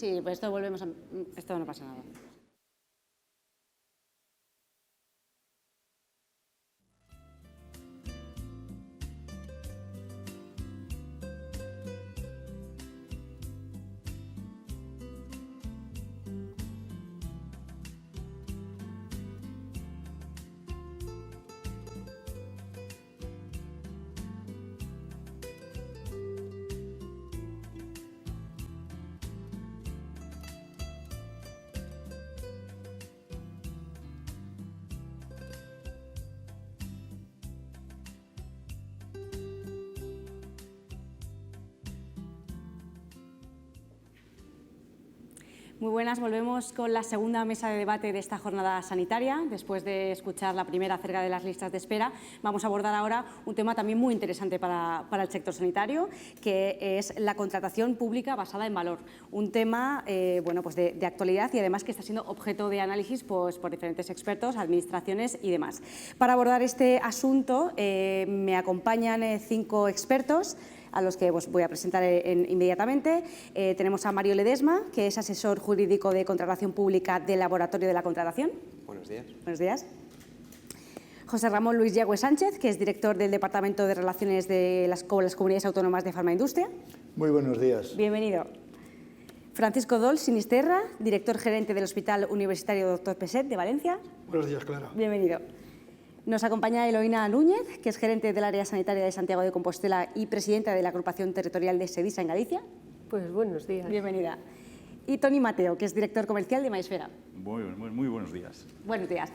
Sí, pues esto volvemos a... Esto no pasa nada. Muy buenas, volvemos con la segunda mesa de debate de esta jornada sanitaria. Después de escuchar la primera acerca de las listas de espera, vamos a abordar ahora un tema también muy interesante para el sector sanitario, que es la contratación pública basada en valor. Un tema bueno, pues de actualidad y además que está siendo objeto de análisis pues, por diferentes expertos, administraciones y demás. Para abordar este asunto me acompañan 5 expertos, a los que pues, voy a presentar inmediatamente. Tenemos a Mario Ledesma, que es asesor jurídico de contratación pública del Laboratorio de la Contratación. Buenos días. Buenos días. José Ramón Luis Yagüe Sánchez, que es director del Departamento de Relaciones con las Comunidades Autónomas de Farmaindustria. Muy buenos días. Bienvenido. Francisco Dol Sinisterra, director gerente del Hospital Universitario Dr. Peset de Valencia. Buenos días, Clara. Bienvenido. Nos acompaña Eloína Núñez, que es gerente del área sanitaria de Santiago de Compostela y presidenta de la agrupación territorial de SEDISA en Galicia. Pues buenos días. Bienvenida. Y Toni Mateo, que es director comercial de Maesfera. Muy buenos días. Buenos días.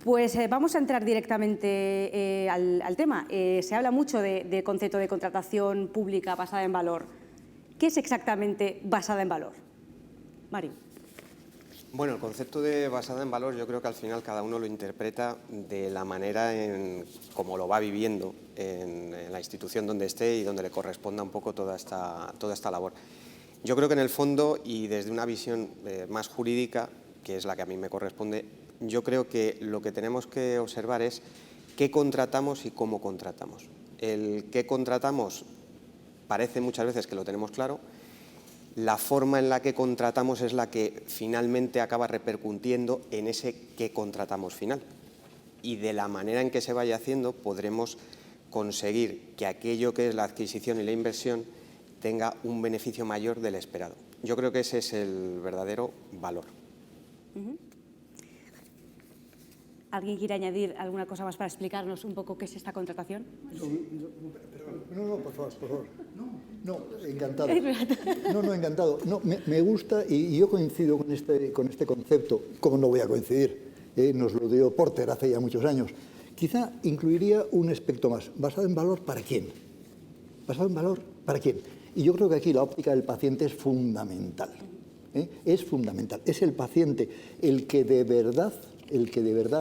Pues vamos a entrar directamente al tema. Se habla mucho del concepto de contratación pública basada en valor. ¿Qué es exactamente basada en valor? Mario. Bueno, el concepto de basada en valor yo creo que al final cada uno lo interpreta de la manera en cómo lo va viviendo en la institución donde esté y donde le corresponda un poco toda esta labor. Yo creo que en el fondo y desde una visión más jurídica, que es la que a mí me corresponde, yo creo que lo que tenemos que observar es qué contratamos y cómo contratamos. El qué contratamos parece muchas veces que lo tenemos claro. La forma en la que contratamos es la que finalmente acaba repercutiendo en ese que contratamos final. Y de la manera en que se vaya haciendo podremos conseguir que aquello que es la adquisición y la inversión tenga un beneficio mayor del esperado. Yo creo que ese es el verdadero valor. ¿Alguien quiere añadir alguna cosa más para explicarnos un poco qué es esta contratación? No, por favor. No, encantado. Encantado. No, me gusta y yo coincido con este concepto. ¿Cómo no voy a coincidir? Nos lo dio Porter hace ya muchos años. Quizá incluiría un aspecto más. ¿Basado en valor para quién? ¿Basado en valor para quién? Y yo creo que aquí la óptica del paciente es fundamental. Es fundamental. Es el paciente el que de verdad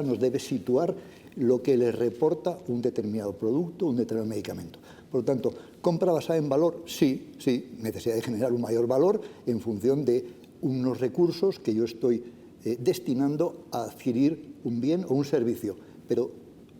nos debe situar lo que le reporta un determinado producto, un determinado medicamento. Por lo tanto, compra basada en valor, sí, necesidad de generar un mayor valor en función de unos recursos que yo estoy destinando a adquirir un bien o un servicio, pero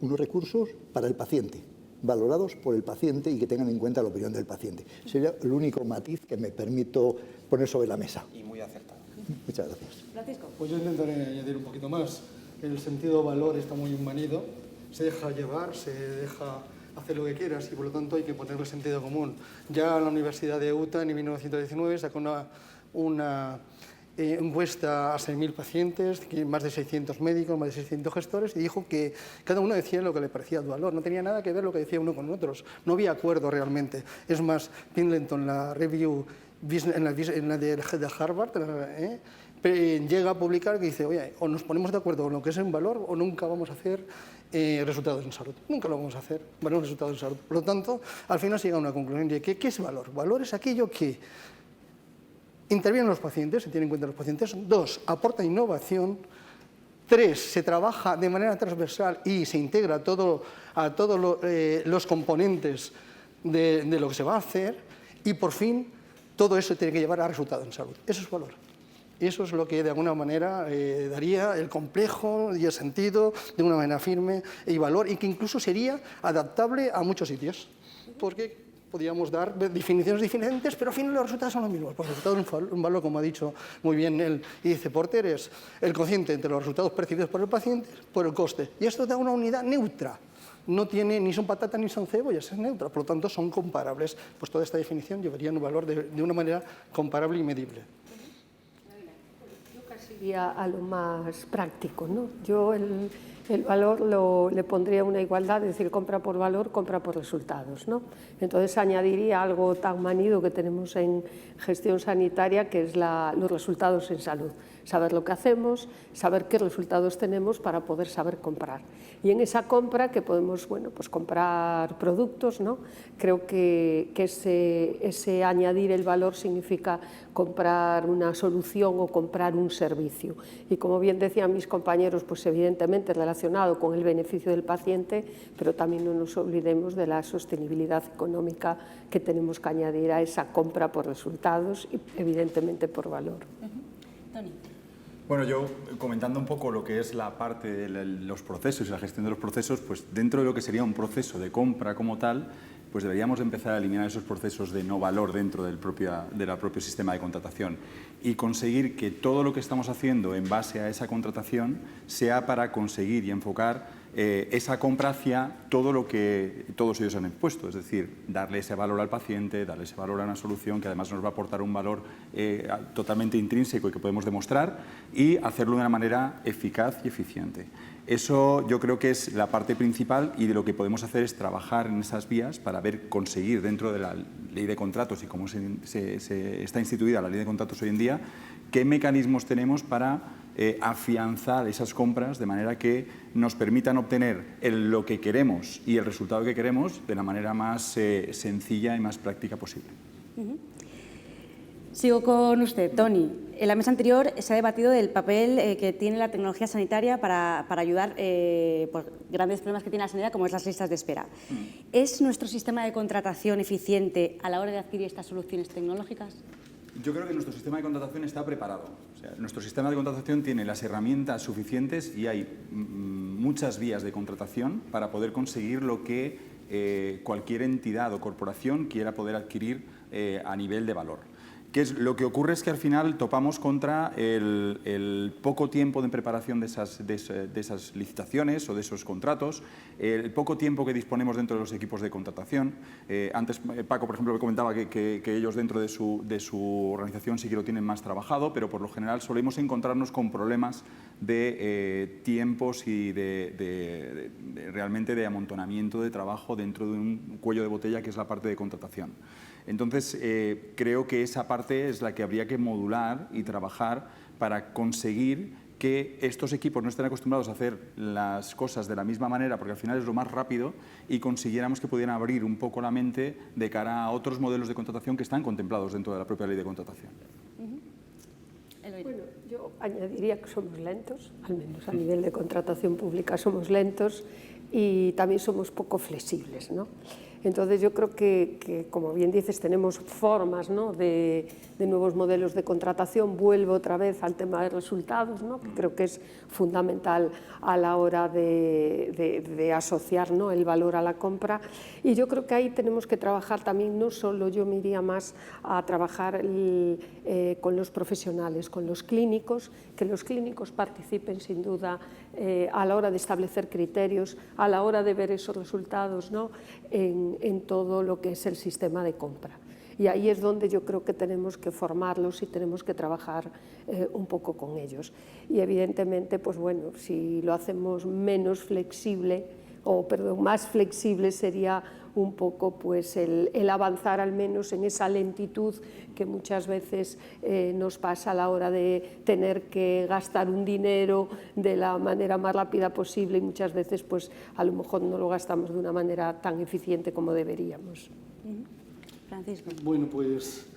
unos recursos para el paciente, valorados por el paciente y que tengan en cuenta la opinión del paciente. Sería el único matiz que me permito poner sobre la mesa. Y muy acertado. Muchas gracias. Francisco. Pues yo intentaré añadir un poquito más. El sentido valor está muy manido, se deja llevar, se deja hacer lo que quieras y por lo tanto hay que ponerle sentido común. Ya la Universidad de Utah en 1919 sacó una encuesta a 6.000 pacientes, más de 600 médicos, más de 600 gestores, y dijo que cada uno decía lo que le parecía el valor, no tenía nada que ver lo que decía uno con otros, no había acuerdo realmente. Es más, Pendleton, la review en la de Harvard, llega a publicar que dice, oye, o nos ponemos de acuerdo con lo que es en valor o nunca vamos a hacer resultados en salud. Nunca lo vamos a hacer, buenos resultados en salud. Por lo tanto, al final se llega a una conclusión de que ¿qué es valor? Valor es aquello que intervienen los pacientes, se tiene en cuenta los pacientes. 2, aporta innovación. 3, se trabaja de manera transversal y se integra a todos los componentes de lo que se va a hacer. Y por fin, todo eso tiene que llevar a resultados en salud. Eso es valor. Eso es lo que de alguna manera daría el complejo y el sentido de una manera firme y valor, y que incluso sería adaptable a muchos sitios. Porque podríamos dar definiciones diferentes, pero al final los resultados son los mismos. Por resultado, un valor, como ha dicho muy bien el índice Porter, es el cociente entre los resultados percibidos por el paciente por el coste. Y esto da una unidad neutra. No tiene, ni son patatas ni son cebollas, es neutra, por lo tanto son comparables. Pues toda esta definición llevaría un valor de una manera comparable y medible. Yo casi iría a lo más práctico, ¿no? Yo el valor le pondría una igualdad, es decir, compra por valor, compra por resultados, ¿no? Entonces añadiría algo tan manido que tenemos en gestión sanitaria, que es los resultados en salud. Saber lo que hacemos, saber qué resultados tenemos para poder saber comprar. Y en esa compra que podemos, bueno, pues comprar productos, ¿no? Creo que ese añadir el valor significa comprar una solución o comprar un servicio. Y como bien decían mis compañeros, pues evidentemente relacionado con el beneficio del paciente, pero también no nos olvidemos de la sostenibilidad económica que tenemos que añadir a esa compra por resultados y evidentemente por valor. Toni. Bueno, yo comentando un poco lo que es la parte de los procesos y la gestión de los procesos, pues dentro de lo que sería un proceso de compra como tal, pues deberíamos empezar a eliminar esos procesos de no valor dentro del propio sistema de contratación y conseguir que todo lo que estamos haciendo en base a esa contratación sea para conseguir y enfocar esa compra hacia todo lo que todos ellos han expuesto, es decir, darle ese valor al paciente, darle ese valor a una solución que además nos va a aportar un valor totalmente intrínseco y que podemos demostrar y hacerlo de una manera eficaz y eficiente. Eso yo creo que es la parte principal y de lo que podemos hacer es trabajar en esas vías para conseguir dentro de la ley de contratos y cómo se está instituida la ley de contratos hoy en día, qué mecanismos tenemos para afianzar esas compras de manera que nos permitan obtener lo que queremos y el resultado que queremos de la manera más sencilla y más práctica posible. Sigo con usted, Toni. En la mesa anterior se ha debatido del papel que tiene la tecnología sanitaria para ayudar por grandes problemas que tiene la sanidad, como es las listas de espera. ¿Es nuestro sistema de contratación eficiente a la hora de adquirir estas soluciones tecnológicas? Yo creo que nuestro sistema de contratación está preparado. O sea, nuestro sistema de contratación tiene las herramientas suficientes y hay muchas vías de contratación para poder conseguir lo que cualquier entidad o corporación quiera poder adquirir a nivel de valor. Lo que ocurre es que al final topamos contra el poco tiempo de preparación de esas licitaciones o de esos contratos, el poco tiempo que disponemos dentro de los equipos de contratación. Antes Paco, por ejemplo, me comentaba que ellos dentro de su organización sí que lo tienen más trabajado, pero por lo general solemos encontrarnos con problemas de tiempos y realmente de amontonamiento de trabajo dentro de un cuello de botella que es la parte de contratación. Entonces, creo que esa parte es la que habría que modular y trabajar para conseguir que estos equipos no estén acostumbrados a hacer las cosas de la misma manera, porque al final es lo más rápido, y consiguiéramos que pudieran abrir un poco la mente de cara a otros modelos de contratación que están contemplados dentro de la propia ley de contratación. Bueno, yo añadiría que somos lentos, al menos a nivel de contratación pública somos lentos y también somos poco flexibles, ¿no? Entonces yo creo que, como bien dices, tenemos formas, ¿no?, de nuevos modelos de contratación. Vuelvo otra vez al tema de resultados, ¿no?, que creo que es fundamental a la hora de asociar, ¿no?, el valor a la compra. Y yo creo que ahí tenemos que trabajar también, no solo, yo me iría más a trabajar con los profesionales, con los clínicos, que los clínicos participen sin duda a la hora de establecer criterios, a la hora de ver esos resultados, ¿no?, en todo lo que es el sistema de compra. Y ahí es donde yo creo que tenemos que formarlos y tenemos que trabajar un poco con ellos. Y evidentemente, pues bueno, si lo hacemos menos flexible, más flexible sería un poco pues el avanzar al menos en esa lentitud que muchas veces nos pasa a la hora de tener que gastar un dinero de la manera más rápida posible y muchas veces pues a lo mejor no lo gastamos de una manera tan eficiente como deberíamos. Francisco. Bueno, pues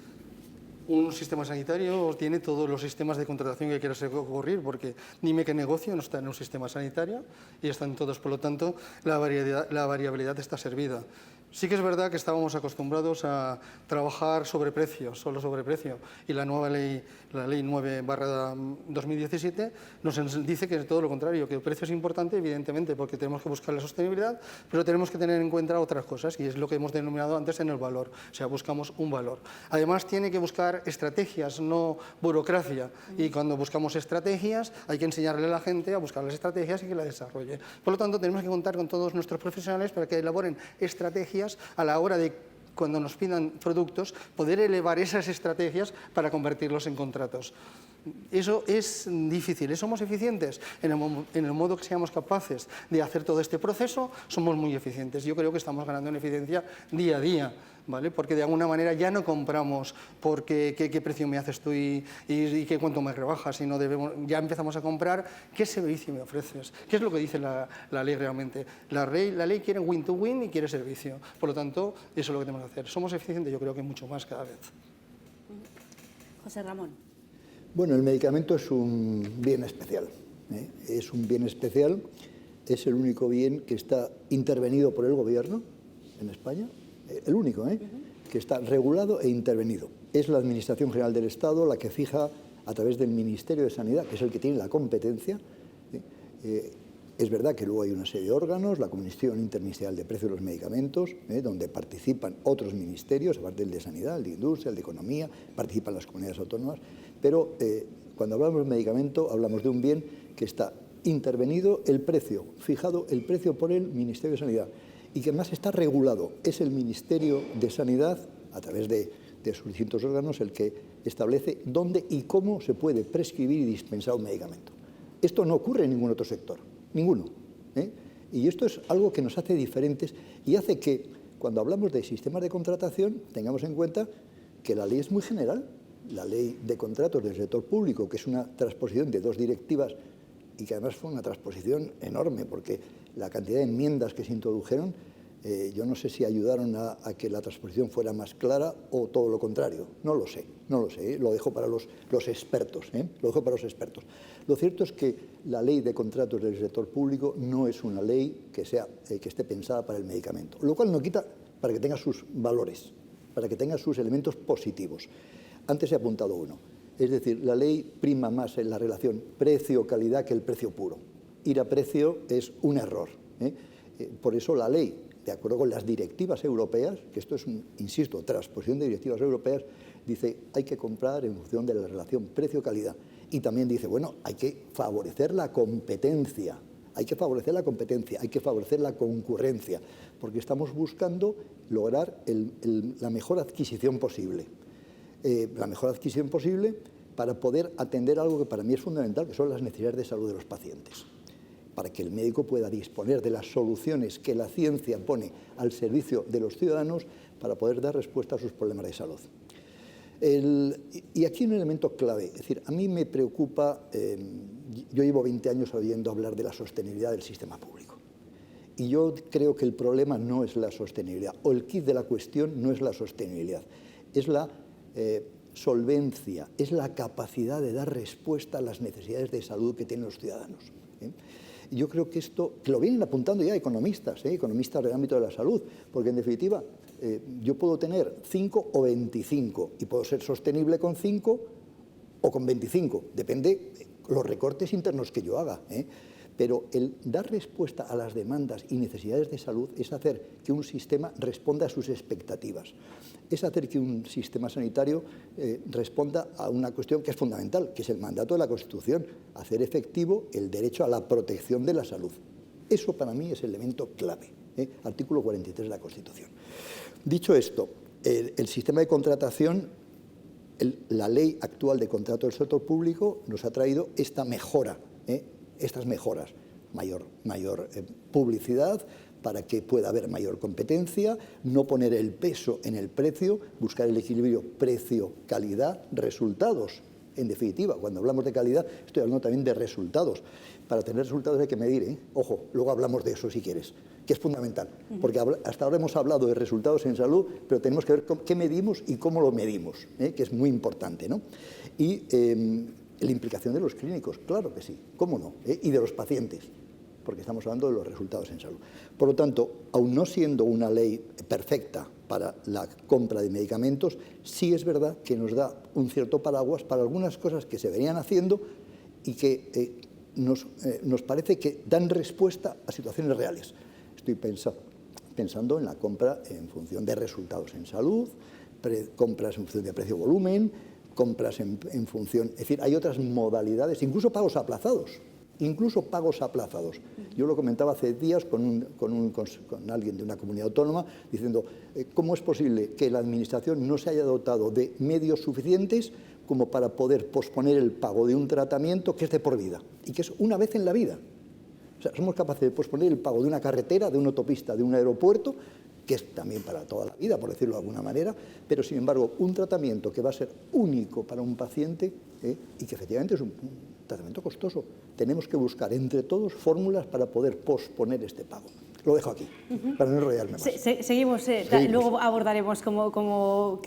un sistema sanitario tiene todos los sistemas de contratación que quieras ocurrir, porque dime qué negocio no está en un sistema sanitario y están todos, por lo tanto, la variabilidad está servida. Sí que es verdad que estábamos acostumbrados a trabajar sobre precio, solo sobre precio, y la nueva ley, la ley 9/2017, nos dice que es todo lo contrario, que el precio es importante, evidentemente, porque tenemos que buscar la sostenibilidad, pero tenemos que tener en cuenta otras cosas, y es lo que hemos denominado antes en el valor, o sea, buscamos un valor. Además, tiene que buscar estrategias, no burocracia, y cuando buscamos estrategias, hay que enseñarle a la gente a buscar las estrategias y que las desarrolle. Por lo tanto, tenemos que contar con todos nuestros profesionales para que elaboren estrategias a la hora de, cuando nos pidan productos, poder elevar esas estrategias para convertirlos en contratos. Eso es difícil. ¿Somos eficientes? En el modo que seamos capaces de hacer todo este proceso, somos muy eficientes. Yo creo que estamos ganando en eficiencia día a día, ¿vale? Porque de alguna manera ya no compramos porque qué precio me haces tú y qué cuánto me rebajas, sino ya empezamos a comprar qué servicio me ofreces, qué es lo que dice la ley realmente. La ley quiere win to win y quiere servicio. Por lo tanto, eso es lo que tenemos que hacer. ¿Somos eficientes? Yo creo que mucho más cada vez. José Ramón. Bueno, el medicamento es un bien especial. Es un bien especial, es el único bien que está intervenido por el gobierno en España, el único, que está regulado e intervenido. Es la Administración General del Estado la que fija, a través del Ministerio de Sanidad, que es el que tiene la competencia. Es verdad que luego hay una serie de órganos, la Comisión Interministerial de Precios de los Medicamentos, donde participan otros ministerios, aparte del de Sanidad, el de Industria, el de Economía, participan las comunidades autónomas, pero cuando hablamos de medicamento hablamos de un bien que está intervenido, el precio, fijado el precio por el Ministerio de Sanidad, y que además está regulado. Es el Ministerio de Sanidad, a través de sus distintos órganos, el que establece dónde y cómo se puede prescribir y dispensar un medicamento. Esto no ocurre en ningún otro sector, ninguno. Y esto es algo que nos hace diferentes y hace que, cuando hablamos de sistemas de contratación, tengamos en cuenta que la ley es muy general. La ley de contratos del sector público, que es una transposición de 2 directivas y que además fue una transposición enorme, porque la cantidad de enmiendas que se introdujeron, yo no sé si ayudaron a que la transposición fuera más clara o todo lo contrario. No lo sé, lo dejo para los expertos. Lo dejo para los expertos. Lo cierto es que la ley de contratos del sector público no es una ley que esté pensada para el medicamento, lo cual no quita para que tenga sus valores, para que tenga sus elementos positivos. Antes he apuntado uno, es decir, la ley prima más en la relación precio-calidad que el precio puro. Ir a precio es un error. Por eso la ley, de acuerdo con las directivas europeas, que esto es, insisto, transposición de directivas europeas, dice hay que comprar en función de la relación precio-calidad. Y también dice, bueno, hay que favorecer la competencia, hay que favorecer la concurrencia, porque estamos buscando lograr la mejor adquisición posible. La mejor adquisición posible para poder atender algo que para mí es fundamental, que son las necesidades de salud de los pacientes, para que el médico pueda disponer de las soluciones que la ciencia pone al servicio de los ciudadanos para poder dar respuesta a sus problemas de salud. Y aquí un elemento clave, es decir, a mí me preocupa, yo llevo 20 años oyendo hablar de la sostenibilidad del sistema público, y yo creo que el problema no es la sostenibilidad, o el quid de la cuestión no es la sostenibilidad, es la solvencia, es la capacidad de dar respuesta a las necesidades de salud que tienen los ciudadanos. Yo creo que esto, que lo vienen apuntando ya economistas, economistas del ámbito de la salud, porque en definitiva yo puedo tener 5 o 25 y puedo ser sostenible con 5 o con 25, depende de los recortes internos que yo haga. Pero el dar respuesta a las demandas y necesidades de salud es hacer que un sistema responda a sus expectativas. Es hacer que un sistema sanitario responda a una cuestión que es fundamental, que es el mandato de la Constitución, hacer efectivo el derecho a la protección de la salud. Eso para mí es el elemento clave, artículo 43 de la Constitución. Dicho esto, el sistema de contratación, la ley actual de contrato del sector público nos ha traído esta mejora, estas mejoras, mayor publicidad para que pueda haber mayor competencia, no poner el peso en el precio, buscar el equilibrio precio-calidad, resultados. En definitiva, cuando hablamos de calidad, estoy hablando también de resultados. Para tener resultados hay que medir, ojo, luego hablamos de eso si quieres, que es fundamental, porque hasta ahora hemos hablado de resultados en salud, pero tenemos que ver qué medimos y cómo lo medimos, que es muy importante, ¿no? Y la implicación de los clínicos, claro que sí, cómo no, y de los pacientes, porque estamos hablando de los resultados en salud. Por lo tanto, aun no siendo una ley perfecta para la compra de medicamentos, sí es verdad que nos da un cierto paraguas para algunas cosas que se venían haciendo y que nos parece que dan respuesta a situaciones reales. Estoy pensando en la compra en función de resultados en salud, compras en función de precio-volumen, compras en función... Es decir, hay otras modalidades, incluso pagos aplazados. Yo lo comentaba hace días con alguien de una comunidad autónoma, diciendo cómo es posible que la Administración no se haya dotado de medios suficientes como para poder posponer el pago de un tratamiento que es de por vida y que es una vez en la vida. O sea, somos capaces de posponer el pago de una carretera, de una autopista, de un aeropuerto, que es también para toda la vida, por decirlo de alguna manera, pero sin embargo un tratamiento que va a ser único para un paciente y que efectivamente es un tratamiento costoso. Tenemos que buscar entre todos fórmulas para poder posponer este pago. Lo dejo aquí, para no enrollarme más. Seguimos. Luego abordaremos cómo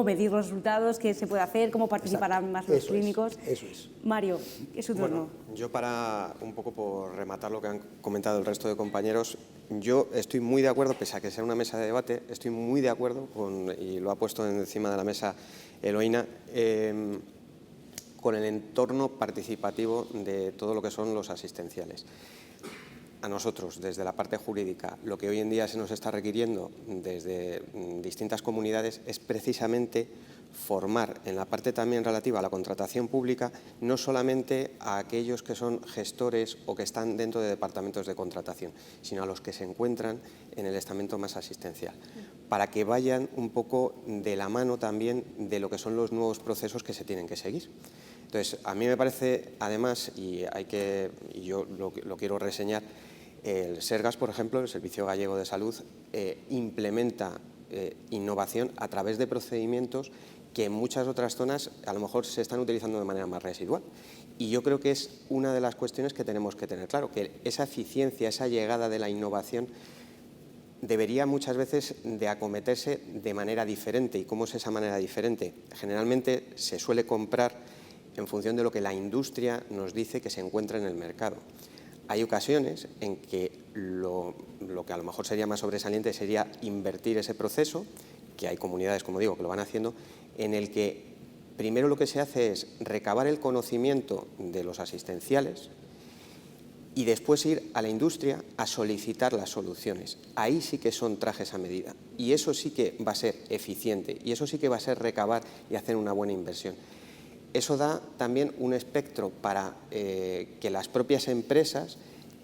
medir los resultados, qué se puede hacer, cómo participarán más los clínicos. Eso es. Mario, es su turno. Bueno, yo para un poco por rematar lo que han comentado el resto de compañeros, yo estoy muy de acuerdo, pese a que sea una mesa de debate, estoy muy de acuerdo y lo ha puesto encima de la mesa Eloína, con el entorno participativo de todo lo que son los asistenciales. A nosotros, desde la parte jurídica, lo que hoy en día se nos está requiriendo desde distintas comunidades es precisamente formar en la parte también relativa a la contratación pública, no solamente a aquellos que son gestores o que están dentro de departamentos de contratación, sino a los que se encuentran en el estamento más asistencial, para que vayan un poco de la mano también de lo que son los nuevos procesos que se tienen que seguir. Entonces, a mí me parece, además, y yo lo quiero reseñar, el Sergas, por ejemplo, el Servicio Gallego de Salud, implementa innovación a través de procedimientos que en muchas otras zonas a lo mejor se están utilizando de manera más residual. Y yo creo que es una de las cuestiones que tenemos que tener claro, que esa eficiencia, esa llegada de la innovación debería muchas veces de acometerse de manera diferente. ¿Y cómo es esa manera diferente? Generalmente se suele comprar en función de lo que la industria nos dice que se encuentra en el mercado. Hay ocasiones en que lo que a lo mejor sería más sobresaliente sería invertir ese proceso, que hay comunidades, como digo, que lo van haciendo, en el que primero lo que se hace es recabar el conocimiento de los asistenciales y después ir a la industria a solicitar las soluciones. Ahí sí que son trajes a medida y eso sí que va a ser eficiente y eso sí que va a ser recabar y hacer una buena inversión. Eso da también un espectro para que las propias empresas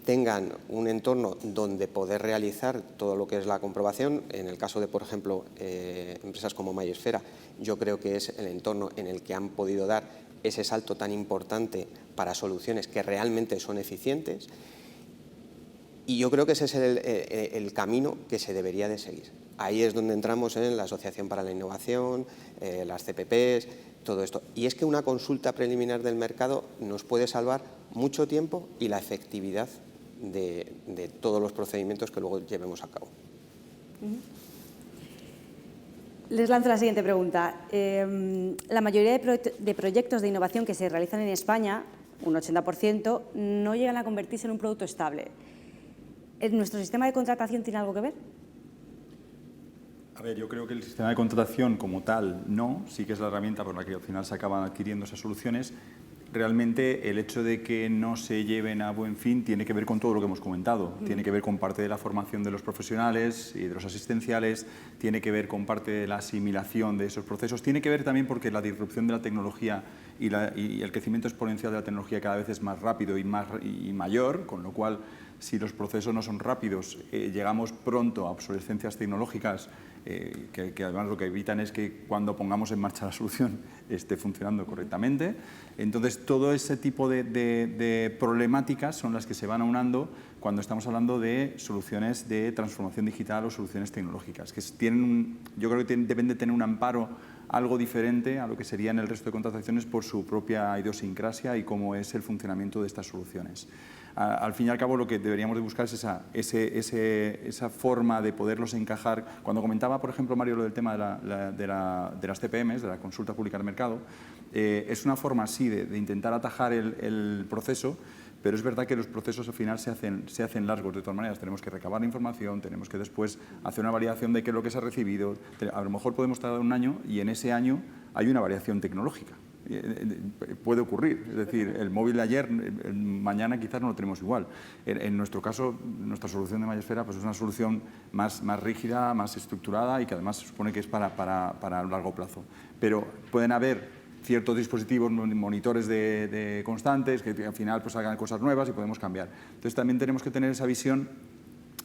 tengan un entorno donde poder realizar todo lo que es la comprobación. En el caso de, por ejemplo, empresas como Mayesfera, yo creo que es el entorno en el que han podido dar ese salto tan importante para soluciones que realmente son eficientes. Y yo creo que ese es el camino que se debería de seguir. Ahí es donde entramos en la Asociación para la Innovación, las CPPs, todo esto. Y es que una consulta preliminar del mercado nos puede salvar mucho tiempo y la efectividad de todos los procedimientos que luego llevemos a cabo. Les lanzo la siguiente pregunta. La mayoría de proyectos de innovación que se realizan en España, un 80%, no llegan a convertirse en un producto estable. ¿Nuestro sistema de contratación tiene algo que ver? A ver, yo creo que el sistema de contratación como tal no, sí que es la herramienta por la que al final se acaban adquiriendo esas soluciones. Realmente el hecho de que no se lleven a buen fin tiene que ver con todo lo que hemos comentado. Tiene que ver con parte de la formación de los profesionales y de los asistenciales, tiene que ver con parte de la asimilación de esos procesos, tiene que ver también porque la disrupción de la tecnología y el crecimiento exponencial de la tecnología cada vez es más rápido y mayor, con lo cual si los procesos no son rápidos, llegamos pronto a obsolescencias tecnológicas que además lo que evitan es que cuando pongamos en marcha la solución esté funcionando correctamente. Entonces, todo ese tipo de problemáticas son las que se van aunando cuando estamos hablando de soluciones de transformación digital o soluciones tecnológicas, que tienen yo creo que deben de tener un amparo algo diferente a lo que sería en el resto de contrataciones por su propia idiosincrasia y cómo es el funcionamiento de estas soluciones. Al fin y al cabo, lo que deberíamos de buscar es esa forma de poderlos encajar. Cuando comentaba, por ejemplo, Mario, lo del tema de las CPMs, de la consulta pública del mercado, es una forma así de intentar atajar el proceso, pero es verdad que los procesos al final se hacen largos de todas maneras. Tenemos que recabar la información, tenemos que después hacer una validación de qué es lo que se ha recibido. A lo mejor podemos tardar un año y en ese año hay una variación tecnológica. Puede ocurrir, es decir, el móvil de ayer, mañana quizás no lo tenemos igual. En nuestro caso, nuestra solución de Mayesfera pues es una solución más rígida, más estructurada y que además se supone que es para largo plazo. Pero pueden haber ciertos dispositivos, monitores de constantes, que al final pues hagan cosas nuevas y podemos cambiar. Entonces también tenemos que tener esa visión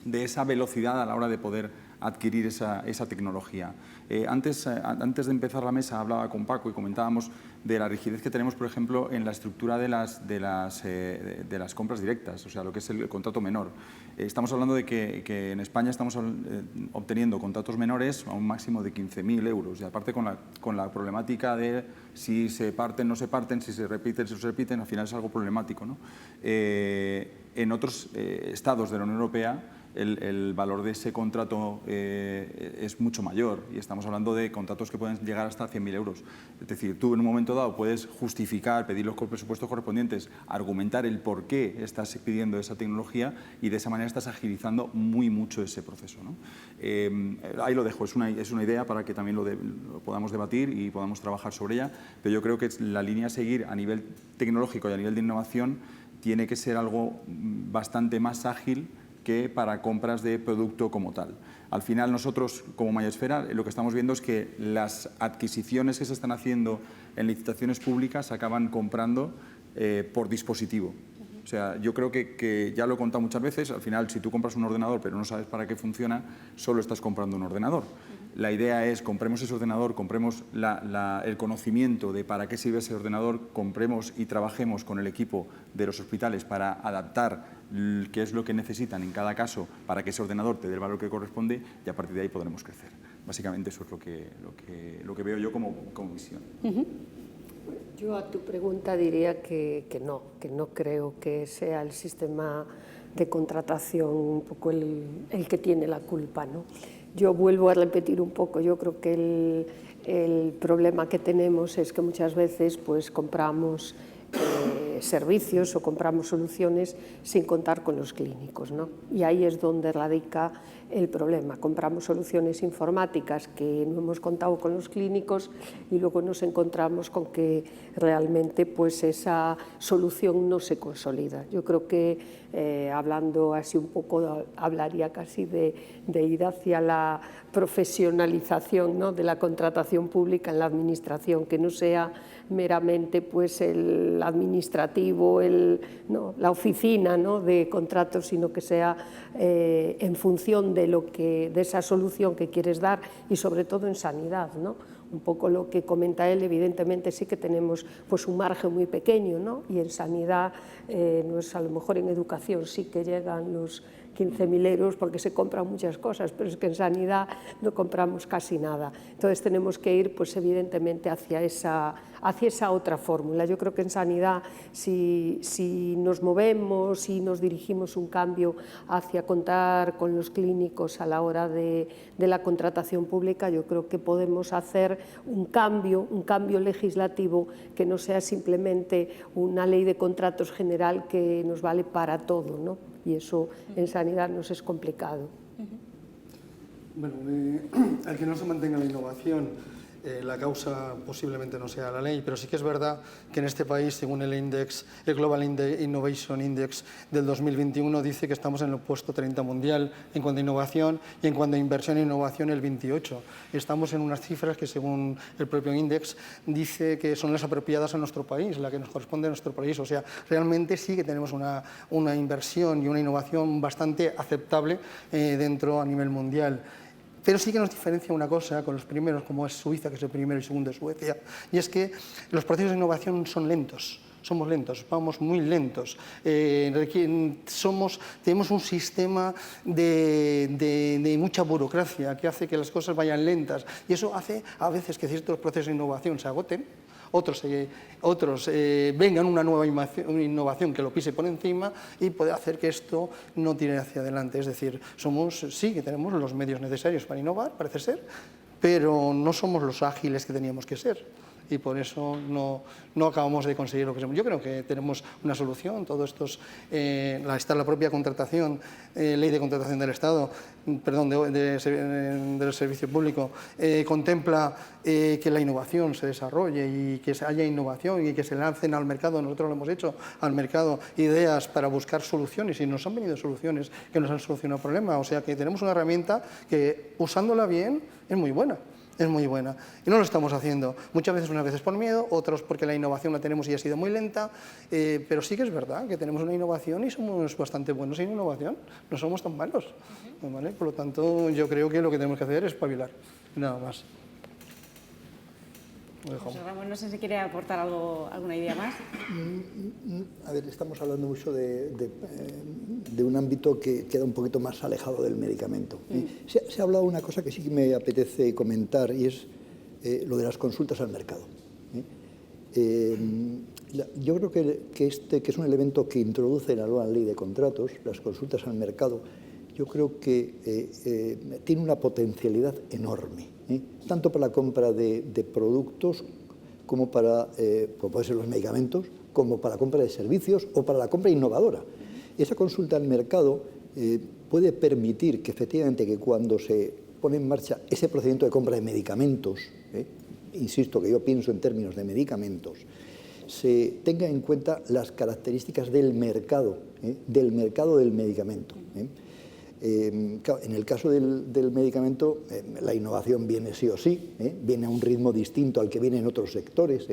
de esa velocidad a la hora de poder adquirir esa tecnología. Antes de empezar la mesa hablaba con Paco y comentábamos de la rigidez que tenemos, por ejemplo, en la estructura de las compras directas, o sea, lo que es el contrato menor. Estamos hablando de que en España estamos obteniendo contratos menores a un máximo de 15.000 euros, y aparte con la problemática de si se parten, no se parten, si se repiten, si no se repiten, al final es algo problemático, ¿no? En otros estados de la Unión Europea el valor de ese contrato es mucho mayor, y estamos hablando de contratos que pueden llegar hasta 100.000 euros. Es decir, tú en un momento dado puedes justificar, pedir los presupuestos correspondientes, argumentar el por qué estás pidiendo esa tecnología, y de esa manera estás agilizando mucho ese proceso, ¿no? Ahí lo dejo, es una idea para que también lo podamos debatir y podamos trabajar sobre ella, pero yo creo que la línea a seguir a nivel tecnológico y a nivel de innovación tiene que ser algo bastante más ágil que para compras de producto como tal. Al final nosotros, como Mayesfera, lo que estamos viendo es que las adquisiciones que se están haciendo en licitaciones públicas acaban comprando por dispositivo. O sea, yo creo que ya lo he contado muchas veces, al final si tú compras un ordenador pero no sabes para qué funciona, solo estás comprando un ordenador. La idea es, compremos ese ordenador, compremos el conocimiento de para qué sirve ese ordenador, compremos y trabajemos con el equipo de los hospitales para adaptar qué es lo que necesitan en cada caso para que ese ordenador te dé el valor que corresponde, y a partir de ahí podremos crecer. Básicamente eso es lo que veo yo como visión. Yo a tu pregunta diría que no creo que sea el sistema de contratación un poco el que tiene la culpa, ¿no? Yo vuelvo a repetir un poco, yo creo que el problema que tenemos es que muchas veces pues compramos servicios o compramos soluciones sin contar con los clínicos, ¿no? Y ahí es donde radica el problema. Compramos soluciones informáticas que no hemos contado con los clínicos y luego nos encontramos con que realmente pues esa solución no se consolida. Yo creo que hablando así un poco, hablaría casi de ir hacia la profesionalización, ¿no?, de la contratación pública en la administración, que no sea meramente pues el administrativo, la oficina, ¿no?, de contratos, sino que sea en función de esa solución que quieres dar, y sobre todo en sanidad, ¿no? Un poco lo que comenta él, evidentemente sí que tenemos pues un margen muy pequeño, ¿no? Y en sanidad, no es, a lo mejor en educación sí que llegan los 15.000 euros porque se compran muchas cosas, pero es que en sanidad no compramos casi nada. Entonces tenemos que ir pues evidentemente hacia esa otra fórmula. Yo creo que en sanidad, si nos movemos y nos dirigimos un cambio hacia contar con los clínicos a la hora de la contratación pública, yo creo que podemos hacer un cambio legislativo que no sea simplemente una ley de contratos general que nos vale para todo, ¿no? Y eso en sanidad nos es complicado. Bueno, al que no se mantenga la innovación, la causa posiblemente no sea la ley, pero sí que es verdad que en este país, según el Global Innovation Index del 2021, dice que estamos en el puesto 30 mundial en cuanto a innovación, y en cuanto a inversión e innovación el 28. Estamos en unas cifras que, según el propio Index, dice que son las apropiadas a nuestro país, la que nos corresponde a nuestro país. O sea, realmente sí que tenemos una inversión y una innovación bastante aceptable dentro a nivel mundial. Pero sí que nos diferencia una cosa con los primeros, como es Suiza, que es el primero, y segundo es Suecia, y es que los procesos de innovación son lentos. Somos lentos, vamos muy lentos. Tenemos un sistema de mucha burocracia que hace que las cosas vayan lentas, y eso hace a veces que ciertos procesos de innovación se agoten, otros vengan una nueva innovación que lo pise por encima y puede hacer que esto no tire hacia adelante. Es decir, sí que tenemos los medios necesarios para innovar, parece ser, pero no somos los ágiles que teníamos que ser. y por eso no acabamos de conseguir lo que queremos. Yo creo que tenemos una solución. Todo esto está la propia contratación, ley de contratación del Estado, perdón, del servicio público, contempla que la innovación se desarrolle y que haya innovación y que se lancen al mercado. Nosotros lo hemos hecho al mercado, ideas para buscar soluciones, y nos han venido soluciones que nos han solucionado problemas. O sea que tenemos una herramienta que, usándola bien, es muy buena. Es muy buena. Y no lo estamos haciendo. Muchas veces, unas veces por miedo, otras porque la innovación la tenemos y ha sido muy lenta, pero sí que es verdad que tenemos una innovación y somos bastante buenos en innovación. No somos tan malos. ¿Vale? Por lo tanto, yo creo que lo que tenemos que hacer es espabilar. Nada más. José Ramón, no sé si quiere aportar alguna idea más. A ver, estamos hablando mucho de un ámbito que queda un poquito más alejado del medicamento. Se ha hablado de una cosa que sí que me apetece comentar, y es lo de las consultas al mercado. Yo creo que es un elemento que introduce la nueva ley de contratos, las consultas al mercado. Yo creo que tiene una potencialidad enorme, tanto para la compra de productos como para, como pueden ser los medicamentos, como para la compra de servicios o para la compra innovadora. Esa consulta al mercado puede permitir que efectivamente que cuando se pone en marcha ese procedimiento de compra de medicamentos, insisto que yo pienso en términos de medicamentos, se tenga en cuenta las características del mercado del medicamento. En el caso del medicamento, la innovación viene sí o sí, viene a un ritmo distinto al que viene en otros sectores.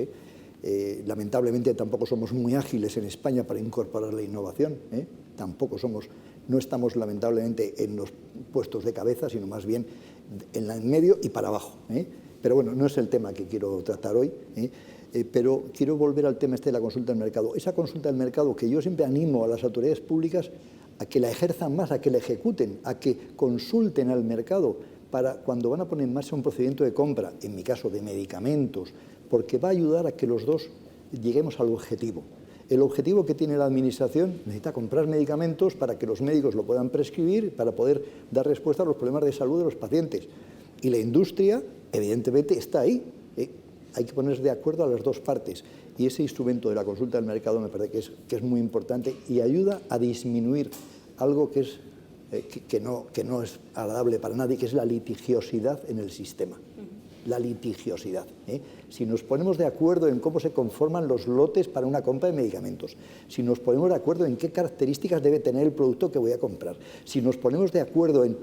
Lamentablemente tampoco somos muy ágiles en España para incorporar la innovación, no estamos lamentablemente en los puestos de cabeza, sino más bien en el medio y para abajo. Pero bueno, no es el tema que quiero tratar hoy. Pero quiero volver al tema de la consulta del mercado. Esa consulta del mercado que yo siempre animo a las autoridades públicas a que la ejerzan más, a que la ejecuten, a que consulten al mercado para cuando van a poner en marcha un procedimiento de compra, en mi caso de medicamentos, porque va a ayudar a que los dos lleguemos al objetivo. El objetivo que tiene la Administración necesita comprar medicamentos para que los médicos lo puedan prescribir, para poder dar respuesta a los problemas de salud de los pacientes. Y la industria, evidentemente, está ahí. Hay que ponerse de acuerdo a las dos partes. Y ese instrumento de la consulta del mercado me parece que es muy importante y ayuda a disminuir algo que no es agradable para nadie, que es la litigiosidad en el sistema. La litigiosidad. Si nos ponemos de acuerdo en cómo se conforman los lotes para una compra de medicamentos, si nos ponemos de acuerdo en qué características debe tener el producto que voy a comprar, si nos ponemos de acuerdo en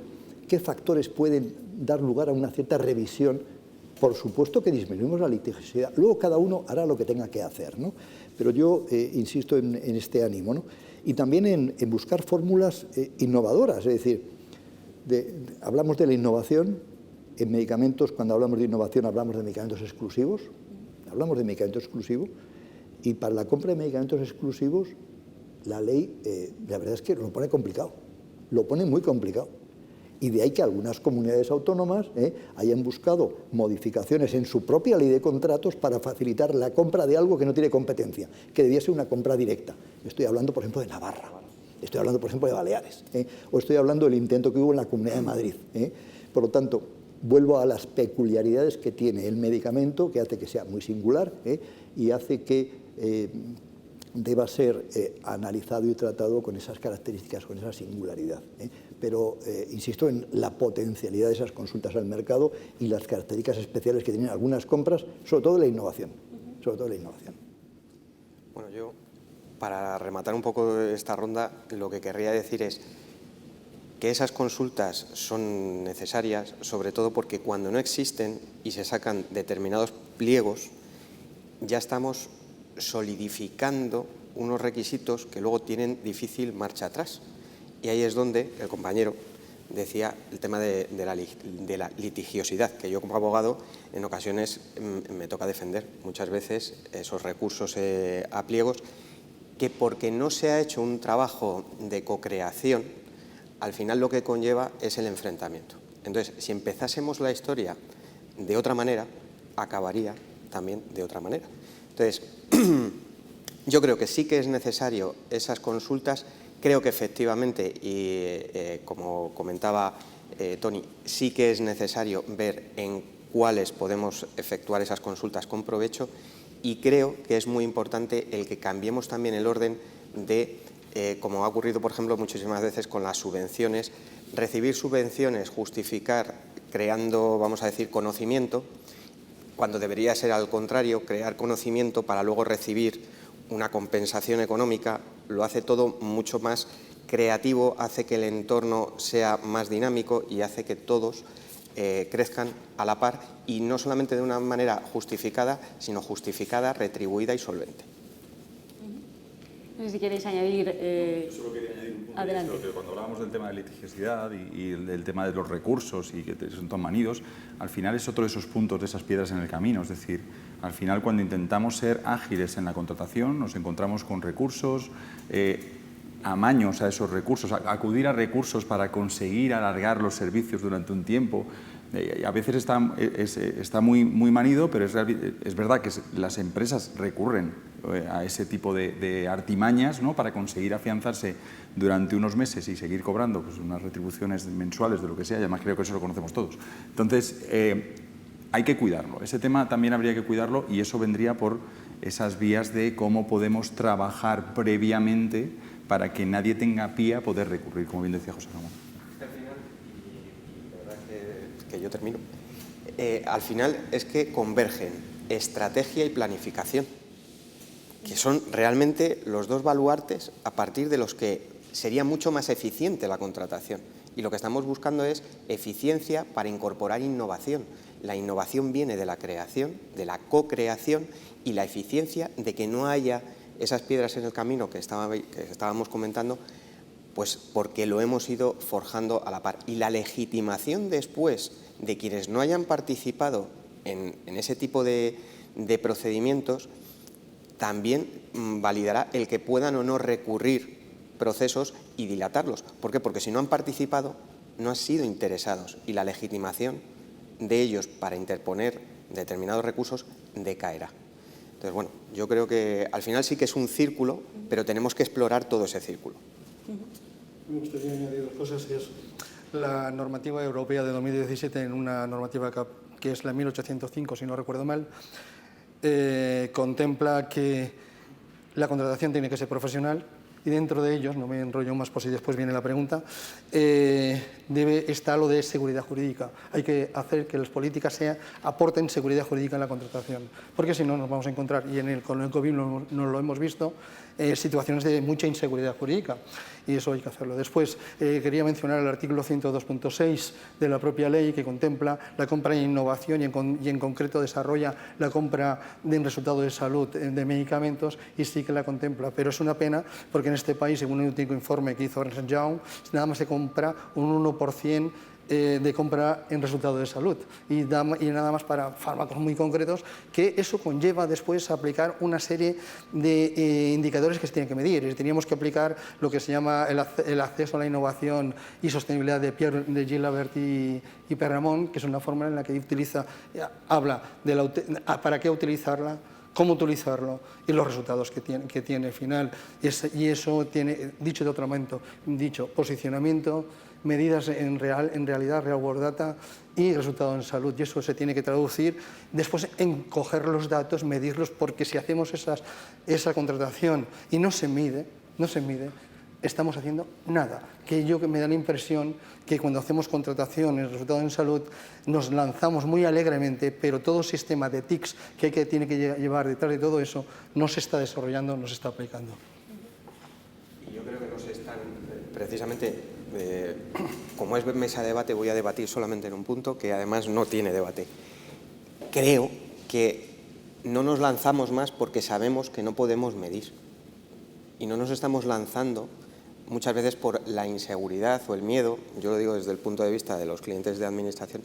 qué factores pueden dar lugar a una cierta revisión, por supuesto que disminuimos la litigiosidad. Luego cada uno hará lo que tenga que hacer, ¿no? Pero yo insisto en este ánimo, ¿no? Y también en buscar fórmulas innovadoras, es decir, hablamos de la innovación en medicamentos. Cuando hablamos de innovación hablamos de medicamentos exclusivos, y para la compra de medicamentos exclusivos la ley, la verdad es que lo pone complicado, lo pone muy complicado. Y de ahí que algunas comunidades autónomas hayan buscado modificaciones en su propia ley de contratos para facilitar la compra de algo que no tiene competencia, que debía ser una compra directa. Estoy hablando, por ejemplo, de Navarra, estoy hablando, por ejemplo, de Baleares, o estoy hablando del intento que hubo en la Comunidad de Madrid. Por lo tanto, vuelvo a las peculiaridades que tiene el medicamento, que hace que sea muy singular y hace que deba ser analizado y tratado con esas características, con esa singularidad. Pero insisto en la potencialidad de esas consultas al mercado y las características especiales que tienen algunas compras, sobre todo la innovación. Bueno, yo, para rematar un poco esta ronda, lo que querría decir es que esas consultas son necesarias, sobre todo porque cuando no existen y se sacan determinados pliegos, ya estamos solidificando unos requisitos que luego tienen difícil marcha atrás. Y ahí es donde el compañero decía el tema de la litigiosidad, que yo como abogado en ocasiones me toca defender muchas veces esos recursos a pliegos, que porque no se ha hecho un trabajo de cocreación, al final lo que conlleva es el enfrentamiento. Entonces, si empezásemos la historia de otra manera, acabaría también de otra manera. Entonces, yo creo que sí que es necesario esas consultas. Creo que efectivamente, y como comentaba Tony, sí que es necesario ver en cuáles podemos efectuar esas consultas con provecho, y creo que es muy importante el que cambiemos también el orden de, como ha ocurrido, por ejemplo, muchísimas veces con las subvenciones, recibir subvenciones, justificar creando, vamos a decir, conocimiento, cuando debería ser al contrario, crear conocimiento para luego recibir una compensación económica. Lo hace todo mucho más creativo, hace que el entorno sea más dinámico y hace que todos crezcan a la par, y no solamente de una manera justificada, sino justificada, retribuida y solvente. No sé si queréis añadir. Yo solo quería añadir un punto. Adelante. Que cuando hablábamos del tema de litigiosidad y del tema de los recursos y que son tan manidos, al final es otro de esos puntos, de esas piedras en el camino. Es decir, al final cuando intentamos ser ágiles en la contratación nos encontramos con recursos, amaños a esos recursos, acudir a recursos para conseguir alargar los servicios durante un tiempo. A veces está muy manido, pero es verdad que las empresas recurren a ese tipo de artimañas, ¿no?, para conseguir afianzarse durante unos meses y seguir cobrando pues, unas retribuciones mensuales de lo que sea, y además creo que eso lo conocemos todos. Entonces, hay que cuidarlo. Ese tema también habría que cuidarlo, y eso vendría por esas vías de cómo podemos trabajar previamente para que nadie tenga pie a poder recurrir, como bien decía José Ramón. Que yo termino. Al final es que convergen estrategia y planificación, que son realmente los dos baluartes a partir de los que sería mucho más eficiente la contratación. Y lo que estamos buscando es eficiencia para incorporar innovación. La innovación viene de la creación, de la co-creación, y la eficiencia de que no haya esas piedras en el camino que estábamos comentando, pues porque lo hemos ido forjando a la par. Y la legitimación después de quienes no hayan participado en ese tipo de procedimientos también validará el que puedan o no recurrir procesos y dilatarlos. ¿Por qué? Porque si no han participado, no han sido interesados, y la legitimación de ellos para interponer determinados recursos decaerá. Entonces, bueno, yo creo que al final sí que es un círculo, pero tenemos que explorar todo ese círculo. Me gustaría añadir dos cosas. Es la normativa europea de 2017, en una normativa que es la 1805, si no recuerdo mal, contempla que la contratación tiene que ser profesional, y dentro de ellos, no me enrollo más por si después viene la pregunta, está lo de seguridad jurídica. Hay que hacer que las políticas aporten seguridad jurídica en la contratación, porque si no nos vamos a encontrar, y con el COVID no lo hemos visto, situaciones de mucha inseguridad jurídica, y eso hay que hacerlo. Después, quería mencionar el artículo 102.6 de la propia ley, que contempla la compra de innovación y en concreto desarrolla la compra de un resultado de salud de medicamentos, y sí que la contempla, pero es una pena porque en este país, según un último informe que hizo Ernst & Young, nada más se compra un 1% de compra en resultado de salud, y nada más para fármacos muy concretos, que eso conlleva después aplicar una serie de indicadores que se tienen que medir. Teníamos que aplicar lo que se llama el acceso a la innovación y sostenibilidad de Gilabert y Perramon, que es una fórmula en la que habla de para qué utilizarla, cómo utilizarlo y los resultados que tiene al final. Y eso tiene, dicho de otro momento, posicionamiento, medidas en realidad, real world data, y resultado en salud. Y eso se tiene que traducir después en coger los datos, medirlos, porque si hacemos esa contratación y no se mide, estamos haciendo nada. Que me da la impresión que cuando hacemos contrataciones, resultado en salud, nos lanzamos muy alegremente, pero todo sistema de TICs que tiene que llevar detrás de todo eso no se está desarrollando, no se está aplicando. Y yo creo que no se están, precisamente, como es mesa de debate, voy a debatir solamente en un punto que además no tiene debate. Creo que no nos lanzamos más porque sabemos que no podemos medir, y no nos estamos lanzando muchas veces por la inseguridad o el miedo, yo lo digo desde el punto de vista de los clientes de administración,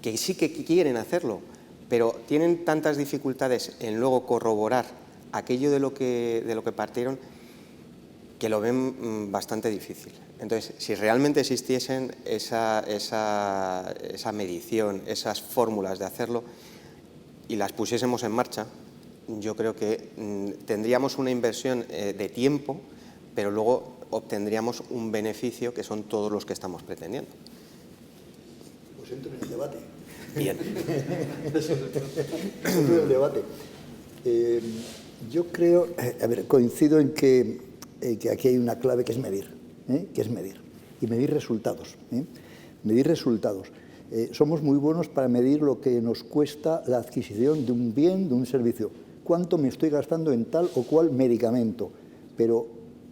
que sí que quieren hacerlo, pero tienen tantas dificultades en luego corroborar aquello de lo que partieron, que lo ven bastante difícil. Entonces, si realmente existiesen esa medición, esas fórmulas de hacerlo, y las pusiésemos en marcha, yo creo que tendríamos una inversión de tiempo, pero luego obtendríamos un beneficio que son todos los que estamos pretendiendo. Pues entro en el debate. Bien. Eso es el debate. Yo creo, a ver, coincido en que aquí hay una clave que es medir, y medir resultados. Medir resultados. Somos muy buenos para medir lo que nos cuesta la adquisición de un bien, de un servicio. ¿Cuánto me estoy gastando en tal o cual medicamento? Pero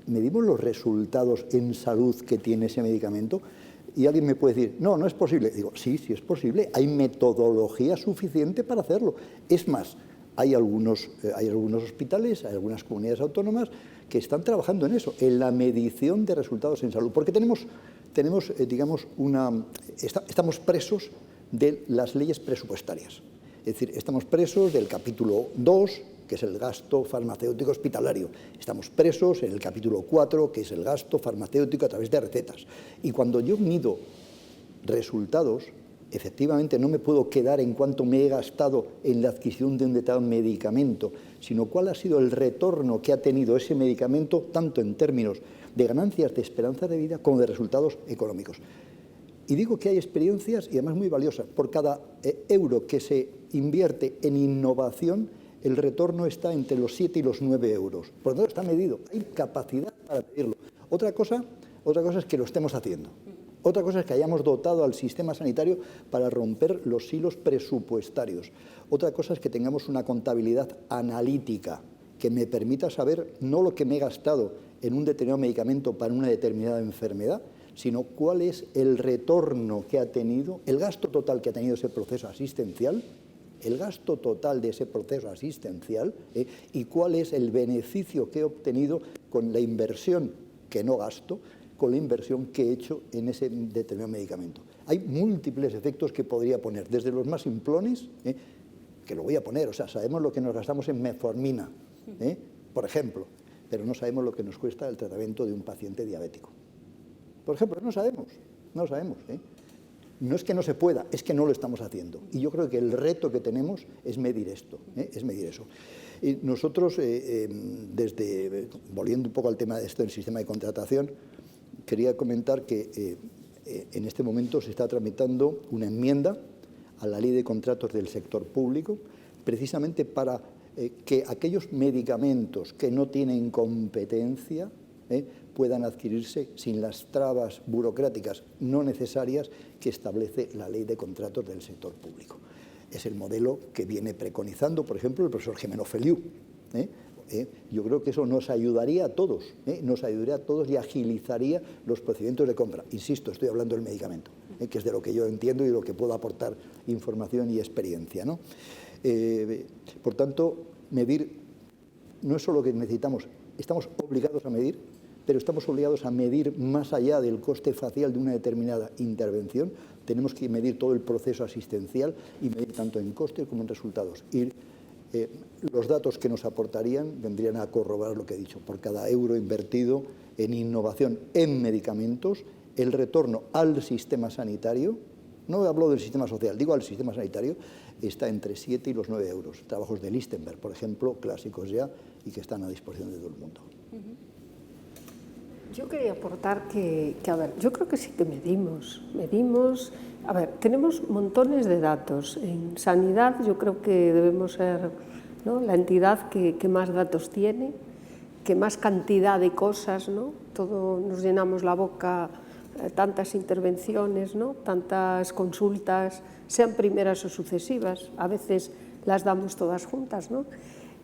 medimos los resultados en salud que tiene ese medicamento. Y alguien me puede decir, no, no es posible. Digo, sí, sí es posible. Hay metodología suficiente para hacerlo. Es más, hay algunos hospitales, hay algunas comunidades autónomas que están trabajando en eso, en la medición de resultados en salud. Porque digamos, estamos presos de las leyes presupuestarias. Es decir, estamos presos del capítulo 2, que es el gasto farmacéutico hospitalario. Estamos presos en el capítulo 4, que es el gasto farmacéutico a través de recetas. Y cuando yo mido resultados, efectivamente no me puedo quedar en cuánto me he gastado en la adquisición de un determinado medicamento, sino cuál ha sido el retorno que ha tenido ese medicamento, tanto en términos de ganancias de esperanza de vida como de resultados económicos. Y digo que hay experiencias, y además muy valiosas. Por cada euro que se invierte en innovación, el retorno está entre los 7 y los 9 euros. Por lo tanto, está medido. Hay capacidad para medirlo. Otra cosa es que lo estemos haciendo. Otra cosa es que hayamos dotado al sistema sanitario para romper los hilos presupuestarios. Otra cosa es que tengamos una contabilidad analítica que me permita saber no lo que me he gastado en un determinado medicamento para una determinada enfermedad, sino cuál es el retorno que ha tenido, el gasto total que ha tenido ese proceso asistencial, y cuál es el beneficio que he obtenido con la inversión que no gasto, con la inversión que he hecho en ese determinado medicamento. Hay múltiples efectos que podría poner, desde los más simplones, que lo voy a poner, o sea, sabemos lo que nos gastamos en metformina, por ejemplo, pero no sabemos lo que nos cuesta el tratamiento de un paciente diabético. Por ejemplo, no sabemos. No es que no se pueda, es que no lo estamos haciendo. Y yo creo que el reto que tenemos es medir esto, es medir eso. Y nosotros, volviendo un poco al tema de esto del sistema de contratación, quería comentar que en este momento se está tramitando una enmienda a la Ley de Contratos del Sector Público, precisamente para que aquellos medicamentos que no tienen competencia puedan adquirirse sin las trabas burocráticas no necesarias que establece la Ley de Contratos del Sector Público. Es el modelo que viene preconizando, por ejemplo, el profesor Jimeno Feliu. Yo creo que eso nos ayudaría a todos, y agilizaría los procedimientos de compra. Insisto, estoy hablando del medicamento, que es de lo que yo entiendo y de lo que puedo aportar información y experiencia, ¿no? Por tanto, medir no es solo que necesitamos, estamos obligados a medir, pero estamos obligados a medir más allá del coste facial de una determinada intervención. Tenemos que medir todo el proceso asistencial y medir tanto en costes como en resultados. Y los datos que nos aportarían vendrían a corroborar lo que he dicho. Por cada euro invertido en innovación en medicamentos, el retorno al sistema sanitario, no hablo del sistema social, digo al sistema sanitario, está entre 7 y los 9 euros. Trabajos de Lichtenberg, por ejemplo, clásicos ya y que están a disposición de todo el mundo. Yo quería aportar que, a ver, yo creo que sí que medimos, a ver, tenemos montones de datos. En sanidad yo creo que debemos ser, ¿no?, la entidad que más datos tiene, que más cantidad de cosas, ¿no? Todo nos llenamos la boca, tantas intervenciones, ¿no?, tantas consultas, sean primeras o sucesivas, a veces las damos todas juntas, ¿no?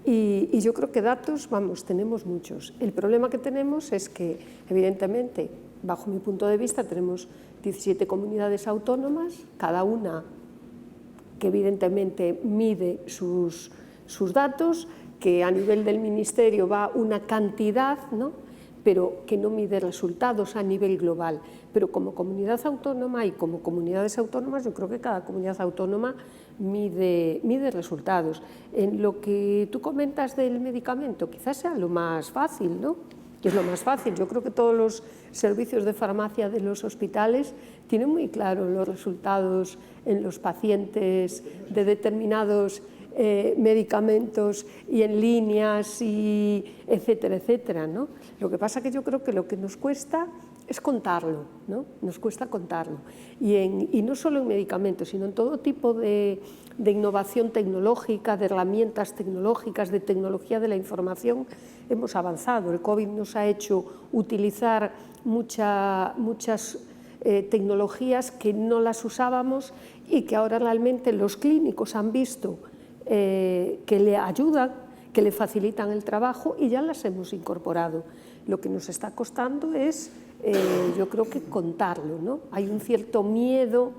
Y yo creo que datos, vamos, tenemos muchos. El problema que tenemos es que, evidentemente, bajo mi punto de vista, tenemos 17 comunidades autónomas, cada una que evidentemente mide sus datos, que a nivel del Ministerio va una cantidad, ¿no?, pero que no mide resultados a nivel global. Pero como comunidad autónoma y como comunidades autónomas, yo creo que cada comunidad autónoma mide resultados. En lo que tú comentas del medicamento, quizás sea lo más fácil, ¿no? Que es lo más fácil. Yo creo que todos los servicios de farmacia de los hospitales tienen muy claro los resultados en los pacientes de determinados medicamentos y en líneas, y etcétera, etcétera, ¿no? Lo que pasa que yo creo que lo que nos cuesta es contarlo, ¿no? Nos cuesta contarlo. Y no solo en medicamentos, sino en todo tipo de innovación tecnológica, de herramientas tecnológicas, de tecnología de la información, hemos avanzado. El COVID nos ha hecho utilizar muchas tecnologías que no las usábamos y que ahora realmente los clínicos han visto que le ayudan, que le facilitan el trabajo y ya las hemos incorporado. Lo que nos está costando es, yo creo que contarlo, ¿no? Hay un cierto miedo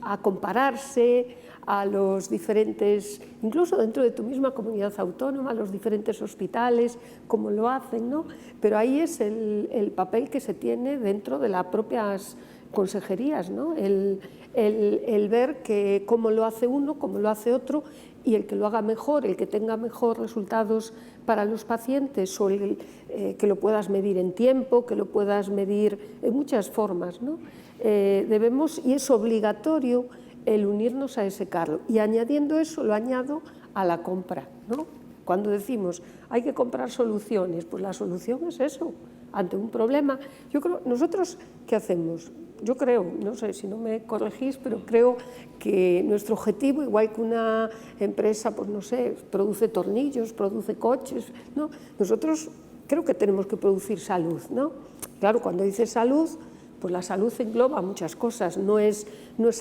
a compararse a los diferentes, incluso dentro de tu misma comunidad autónoma, los diferentes hospitales, cómo lo hacen, ¿no? Pero ahí es el papel que se tiene dentro de las propias consejerías, ¿no? El ver que cómo lo hace uno, cómo lo hace otro, y el que lo haga mejor, el que tenga mejor resultados para los pacientes, o que lo puedas medir en tiempo, que lo puedas medir en muchas formas, ¿no? Debemos, y es obligatorio, el unirnos a ese carro. Y añadiendo eso, lo añado a la compra, ¿no? Cuando decimos hay que comprar soluciones, pues la solución es eso, ante un problema. Yo creo, nosotros, ¿qué hacemos? Yo creo, no sé si no me corregís, pero creo que nuestro objetivo, igual que una empresa, pues no sé, produce tornillos, produce coches, ¿no? Nosotros creo que tenemos que producir salud, ¿no? Claro, cuando dices salud, pues la salud engloba muchas cosas, no es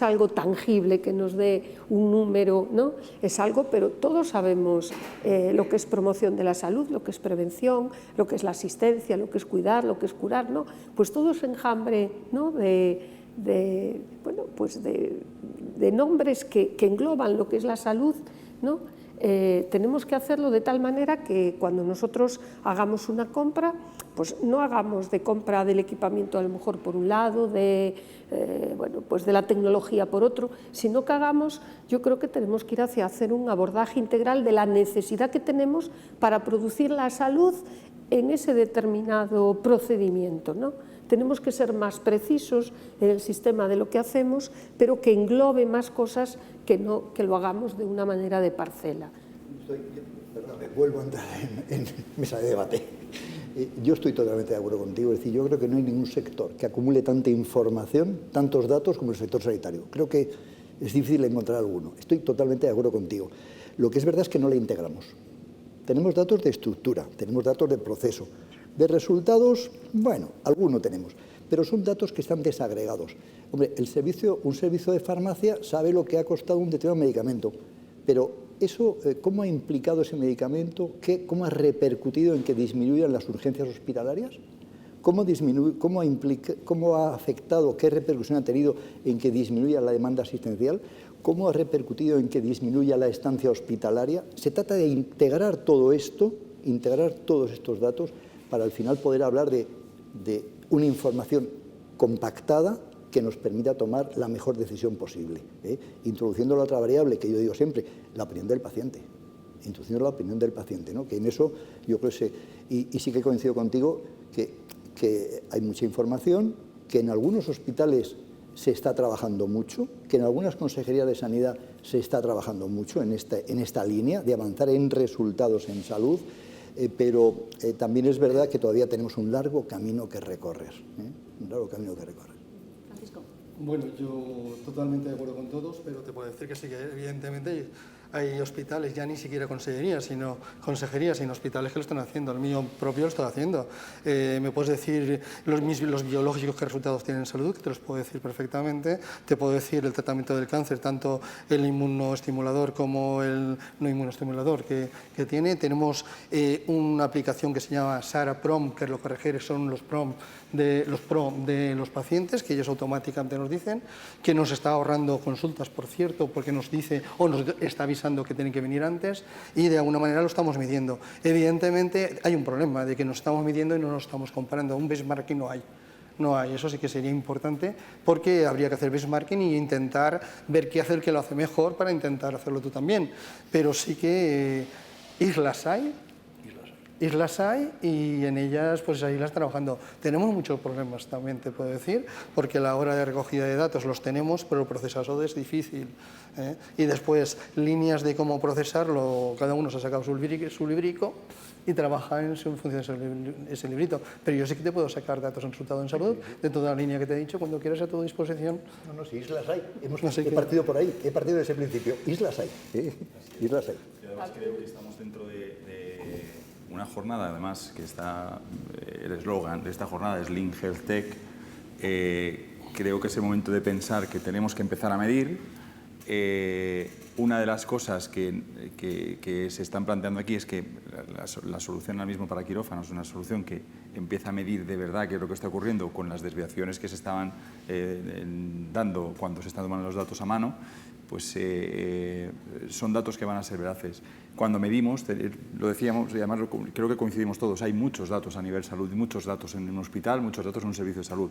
algo tangible que nos dé un número, ¿no? Es algo, pero todos sabemos lo que es promoción de la salud, lo que es prevención, lo que es la asistencia, lo que es cuidar, lo que es curar, ¿no? Pues todo ese enjambre, ¿no? Bueno, pues de nombres que engloban lo que es la salud, ¿no? Tenemos que hacerlo de tal manera que cuando nosotros hagamos una compra, pues no hagamos de compra del equipamiento a lo mejor por un lado, bueno, pues de la tecnología por otro, sino que hagamos, yo creo que tenemos que ir hacia hacer un abordaje integral de la necesidad que tenemos para producir la salud en ese determinado procedimiento, ¿no? Tenemos que ser más precisos en el sistema de lo que hacemos, pero que englobe más cosas que lo hagamos de una manera de parcela. Vuelvo a entrar en mesa de debate. Yo estoy totalmente de acuerdo contigo. Es decir, yo creo que no hay ningún sector que acumule tanta información, tantos datos como el sector sanitario. Creo que es difícil encontrar alguno. Estoy totalmente de acuerdo contigo. Lo que es verdad es que no la integramos. Tenemos datos de estructura, tenemos datos de proceso. De resultados, bueno, alguno tenemos, pero son datos que están desagregados. Hombre, un servicio de farmacia sabe lo que ha costado un determinado medicamento, pero eso, ¿cómo ha implicado ese medicamento? ¿Cómo ha repercutido en que disminuyan las urgencias hospitalarias? ¿Cómo ha afectado, qué repercusión ha tenido en que disminuya la demanda asistencial? ¿Cómo ha repercutido en que disminuya la estancia hospitalaria? Se trata de integrar todo esto, integrar todos estos datos, para al final poder hablar de una información compactada que nos permita tomar la mejor decisión posible, introduciendo la otra variable que yo digo siempre, la opinión del paciente, introduciendo la opinión del paciente, ¿no? Que en eso yo creo que y sí que coincido contigo que hay mucha información, que en algunos hospitales se está trabajando mucho, que en algunas consejerías de sanidad se está trabajando mucho en esta línea de avanzar en resultados en salud, pero también es verdad que todavía tenemos un largo camino que recorrer. Un largo camino que recorrer. Francisco. Bueno, yo totalmente de acuerdo con todos, pero te puedo decir que sí, que evidentemente hay hospitales, ya ni siquiera consejerías, sino hospitales que lo están haciendo. El mío propio lo está haciendo. Me puedes decir los biológicos qué resultados tienen en salud, que te los puedo decir perfectamente. Te puedo decir el tratamiento del cáncer, tanto el inmunoestimulador como el no inmunoestimulador que tiene. Tenemos una aplicación que se llama SARA Prom, que lo que refiere son los PROM de los pacientes, que ellos automáticamente nos dicen, que nos está ahorrando consultas, por cierto, porque nos dice o nos está avisando que tienen que venir antes, y de alguna manera lo estamos midiendo. Evidentemente hay un problema de que nos estamos midiendo y no nos estamos comparando. Un benchmarking no hay, eso sí que sería importante, porque habría que hacer benchmarking e intentar ver qué hace el que lo hace mejor para intentar hacerlo tú también. Pero sí que islas hay, Islas hay y en ellas pues hay islas trabajando. Tenemos muchos problemas también, te puedo decir, porque a la hora de recogida de datos los tenemos, pero el procesado es difícil. Y después, líneas de cómo procesarlo, cada uno se ha sacado su librico y trabaja en función de ese librito. Pero yo sí que te puedo sacar datos en resultado en salud de toda la línea que te he dicho, cuando quieras a tu disposición. No, sí, islas hay. He partido por ahí, he partido de ese principio. Islas hay, islas hay. Y además creo que estamos dentro de una jornada, además, que está, el eslogan de esta jornada es Lean Health Tech. Creo que es el momento de pensar que tenemos que empezar a medir. Una de las cosas que se están planteando aquí es que la solución ahora mismo para quirófanos es una solución que empieza a medir de verdad qué es lo que está ocurriendo con las desviaciones que se estaban dando cuando se están tomando los datos a mano, pues son datos que van a ser veraces. Cuando medimos, lo decíamos, y además creo que coincidimos todos, hay muchos datos a nivel salud, muchos datos en un hospital, muchos datos en un servicio de salud.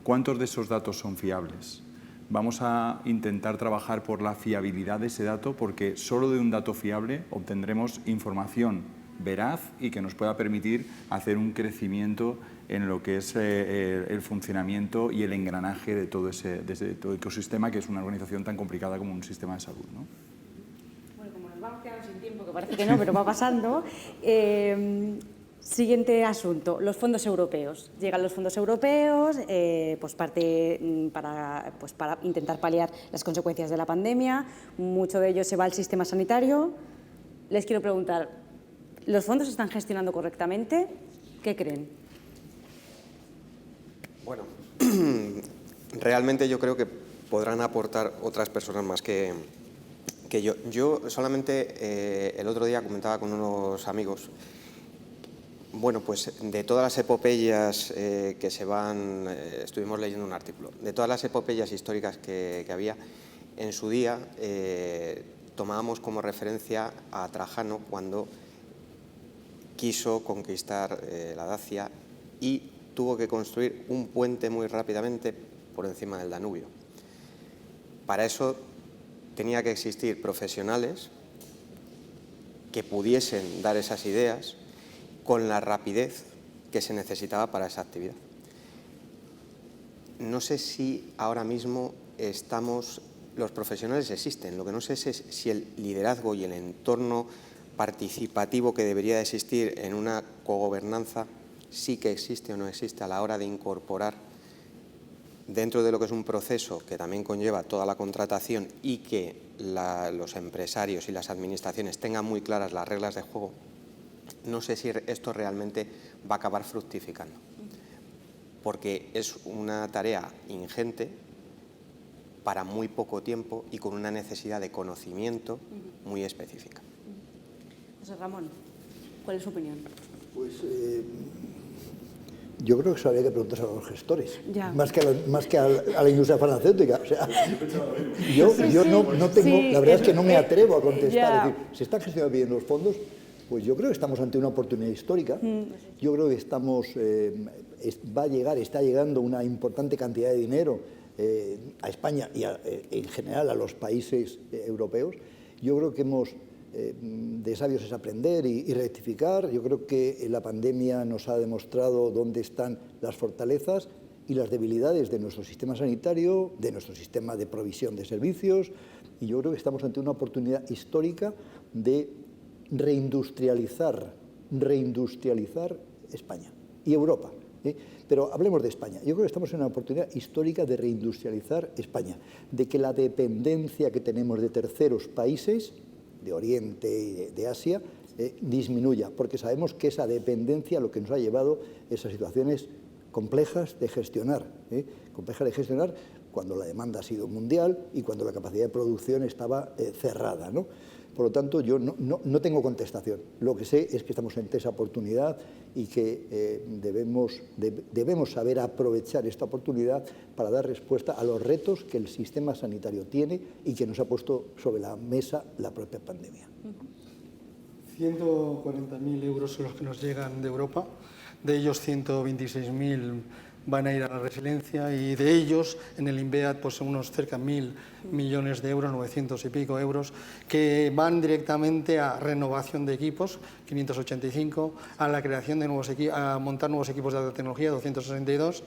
¿Cuántos de esos datos son fiables? Vamos a intentar trabajar por la fiabilidad de ese dato, porque solo de un dato fiable obtendremos información veraz y que nos pueda permitir hacer un crecimiento en lo que es el funcionamiento y el engranaje de todo todo ecosistema, que es una organización tan complicada como un sistema de salud, ¿no? Bueno, como nos vamos quedando sin tiempo, que parece que no, pero va pasando. Siguiente asunto, los fondos europeos. Llegan los fondos europeos, pues parte para intentar paliar las consecuencias de la pandemia. Mucho de ello se va al sistema sanitario. Les quiero preguntar, ¿los fondos se están gestionando correctamente? ¿Qué creen? Bueno, realmente yo creo que podrán aportar otras personas más que yo. Yo solamente el otro día comentaba con unos amigos, bueno, pues de todas las epopeyas que se van, estuvimos leyendo un artículo, de todas las epopeyas históricas que había, en su día tomábamos como referencia a Trajano cuando quiso conquistar la Dacia y tuvo que construir un puente muy rápidamente por encima del Danubio. Para eso tenía que existir profesionales que pudiesen dar esas ideas con la rapidez que se necesitaba para esa actividad. No sé si ahora mismo los profesionales existen, lo que no sé es si el liderazgo y el entorno participativo que debería de existir en una cogobernanza sí que existe o no existe a la hora de incorporar dentro de lo que es un proceso que también conlleva toda la contratación y que los empresarios y las administraciones tengan muy claras las reglas de juego. No sé si esto realmente va a acabar fructificando, porque es una tarea ingente para muy poco tiempo y con una necesidad de conocimiento muy específica. José Ramón, ¿cuál es su opinión? Pues yo creo que eso habría que preguntarse a los gestores, más que a la industria farmacéutica. O sea, yo no tengo, la verdad es que no me atrevo a contestar. Es decir, ¿se están gestionando bien los fondos? Pues yo creo que estamos ante una oportunidad histórica. Yo creo que está llegando una importante cantidad de dinero a España y en general a los países europeos. Yo creo que de sabios es aprender y rectificar. Yo creo que la pandemia nos ha demostrado dónde están las fortalezas y las debilidades de nuestro sistema sanitario, de nuestro sistema de provisión de servicios, y yo creo que estamos ante una oportunidad histórica de reindustrializar España y Europa. Pero hablemos de España. Yo creo que estamos en una oportunidad histórica de reindustrializar España, de que la dependencia que tenemos de terceros países, de Oriente y de Asia, disminuya, porque sabemos que esa dependencia lo que nos ha llevado es a situaciones complejas de gestionar, cuando la demanda ha sido mundial y cuando la capacidad de producción estaba cerrada, ¿no? Por lo tanto, yo no tengo contestación. Lo que sé es que estamos ante esa oportunidad y que debemos saber aprovechar esta oportunidad para dar respuesta a los retos que el sistema sanitario tiene y que nos ha puesto sobre la mesa la propia pandemia. 140.000 euros son los que nos llegan de Europa, de ellos 126.000 van a ir a la resiliencia, y de ellos en el INVEAD pues unos cerca de 1.000 millones de euros, 900 y pico euros, que van directamente a renovación de equipos, 585, a la creación de nuevos equipos, a montar nuevos equipos de alta tecnología, 262,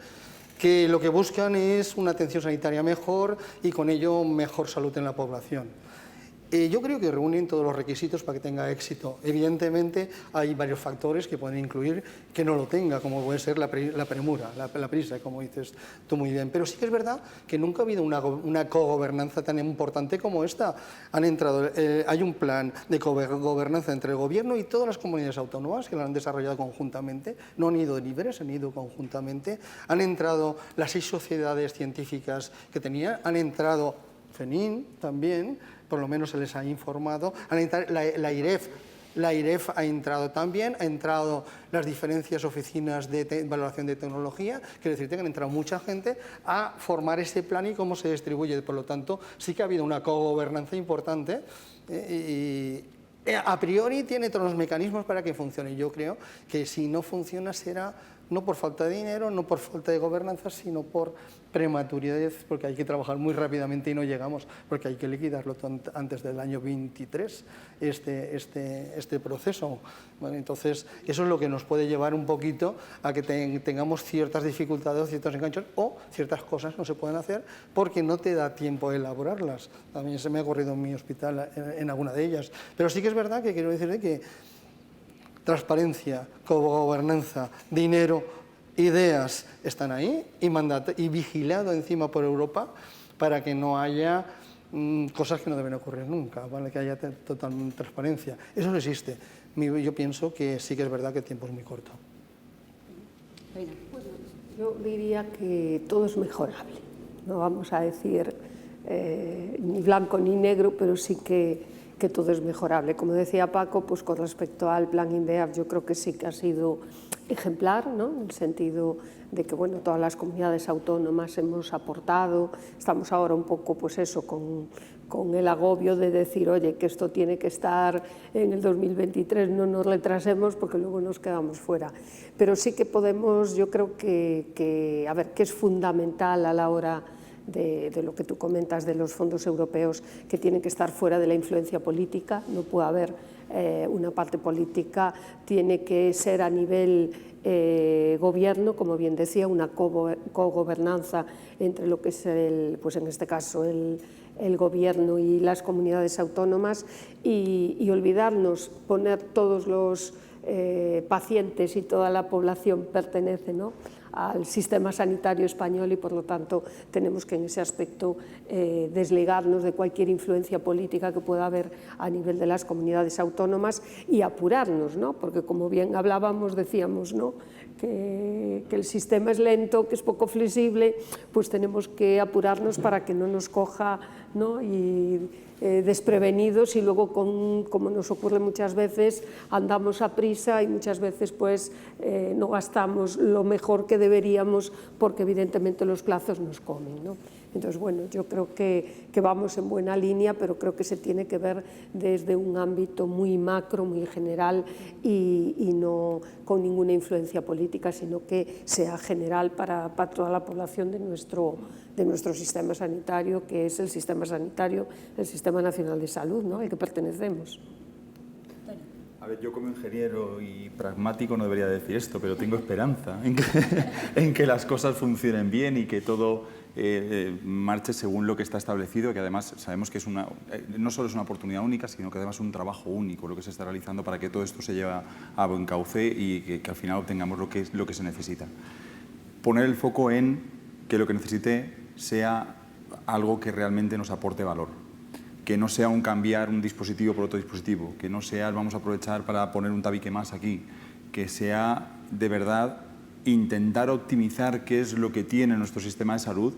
que lo que buscan es una atención sanitaria mejor y con ello mejor salud en la población. Yo creo que reúnen todos los requisitos para que tenga éxito. Evidentemente hay varios factores que pueden incluir que no lo tenga, como puede ser la premura, la prisa, como dices tú muy bien. Pero sí que es verdad que nunca ha habido una cogobernanza tan importante como esta. Hay un plan de cogobernanza entre el Gobierno y todas las comunidades autónomas que lo han desarrollado conjuntamente. No han ido libres, han ido conjuntamente. Han entrado las 6 sociedades científicas que tenían, han entrado FENIN también, por lo menos se les ha informado, la IREF ha entrado también, ha entrado las diferentes oficinas de valoración de tecnología, quiere decir que han entrado mucha gente a formar ese plan y cómo se distribuye. Por lo tanto, sí que ha habido una cogobernanza importante y a priori tiene todos los mecanismos para que funcione. Yo creo que si no funciona será no por falta de dinero, no por falta de gobernanza, sino por prematuridad, porque hay que trabajar muy rápidamente y no llegamos, porque hay que liquidarlo antes del año 23, este proceso. Bueno, entonces, eso es lo que nos puede llevar un poquito a que tengamos ciertas dificultades, ciertos enganchos, o ciertas cosas no se pueden hacer porque no te da tiempo de elaborarlas. También se me ha ocurrido en mi hospital en alguna de ellas. Pero sí que es verdad que quiero decir que transparencia, cogobernanza, dinero, ideas están ahí y vigilado encima por Europa para que no haya cosas que no deben ocurrir nunca, ¿vale? Que haya total transparencia. Eso no existe. Yo pienso que sí que es verdad que el tiempo es muy corto. Yo diría que todo es mejorable. No vamos a decir ni blanco ni negro, pero sí que todo es mejorable. Como decía Paco, pues con respecto al plan INVEAD, yo creo que sí que ha sido ejemplar, ¿no? En el sentido de que bueno, todas las comunidades autónomas hemos aportado, estamos ahora un poco pues eso, con el agobio de decir, oye, que esto tiene que estar en el 2023, no nos retrasemos porque luego nos quedamos fuera. Pero sí que podemos, yo creo que es fundamental a la hora de lo que tú comentas de los fondos europeos, que tienen que estar fuera de la influencia política, no puede haber una parte política, tiene que ser a nivel gobierno, como bien decía, una cogobernanza entre lo que es pues en este caso el gobierno y las comunidades autónomas y olvidarnos, poner todos los pacientes y toda la población pertenece, ¿no?, al sistema sanitario español y por lo tanto tenemos que en ese aspecto desligarnos de cualquier influencia política que pueda haber a nivel de las comunidades autónomas y apurarnos, ¿no? Porque como bien hablábamos, decíamos, ¿no?, que el sistema es lento, que es poco flexible, pues tenemos que apurarnos para que no nos coja, ¿no?, y desprevenidos y luego, como nos ocurre muchas veces, andamos a prisa y muchas veces pues no gastamos lo mejor que deberíamos porque evidentemente los plazos nos comen, ¿no? Entonces, bueno, yo creo que vamos en buena línea, pero creo que se tiene que ver desde un ámbito muy macro, muy general y no con ninguna influencia política, sino que sea general para toda la población de nuestro sistema sanitario, que es el sistema sanitario, el Sistema Nacional de Salud, ¿no?, al que pertenecemos. A ver, yo como ingeniero y pragmático no debería decir esto, pero tengo esperanza en que las cosas funcionen bien y que todo marche según lo que está establecido, que además sabemos que no solo es una oportunidad única, sino que además es un trabajo único lo que se está realizando para que todo esto se lleve a buen cauce y que al final obtengamos lo que se necesita. Poner el foco en que lo que necesite sea algo que realmente nos aporte valor, que no sea un cambiar un dispositivo por otro dispositivo, que no sea vamos a aprovechar para poner un tabique más aquí, que sea de verdad intentar optimizar qué es lo que tiene nuestro sistema de salud,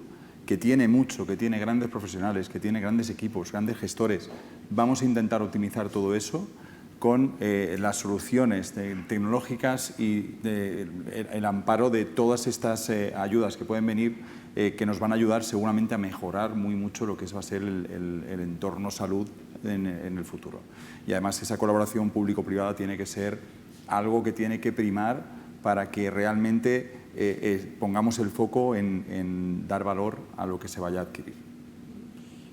que tiene mucho, que tiene grandes profesionales, que tiene grandes equipos, grandes gestores. Vamos a intentar optimizar todo eso con las soluciones tecnológicas y el amparo de todas estas ayudas que pueden venir, que nos van a ayudar seguramente a mejorar muy mucho lo que va a ser el entorno salud en el futuro. Y además esa colaboración público-privada tiene que ser algo que tiene que primar para que realmente pongamos el foco en dar valor a lo que se vaya a adquirir.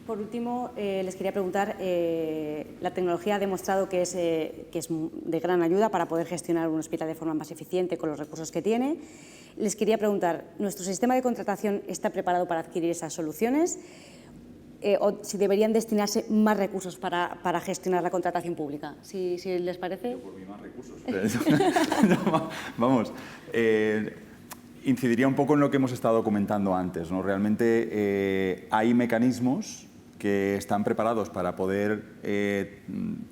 Por último, les quería preguntar, la tecnología ha demostrado que es de gran ayuda para poder gestionar un hospital de forma más eficiente con los recursos que tiene. Les quería preguntar, ¿nuestro sistema de contratación está preparado para adquirir esas soluciones? O si deberían destinarse más recursos para gestionar la contratación pública, si les parece. Yo por mí más recursos. No, vamos, incidiría un poco en lo que hemos estado comentando antes, ¿no? Realmente hay mecanismos que están preparados para poder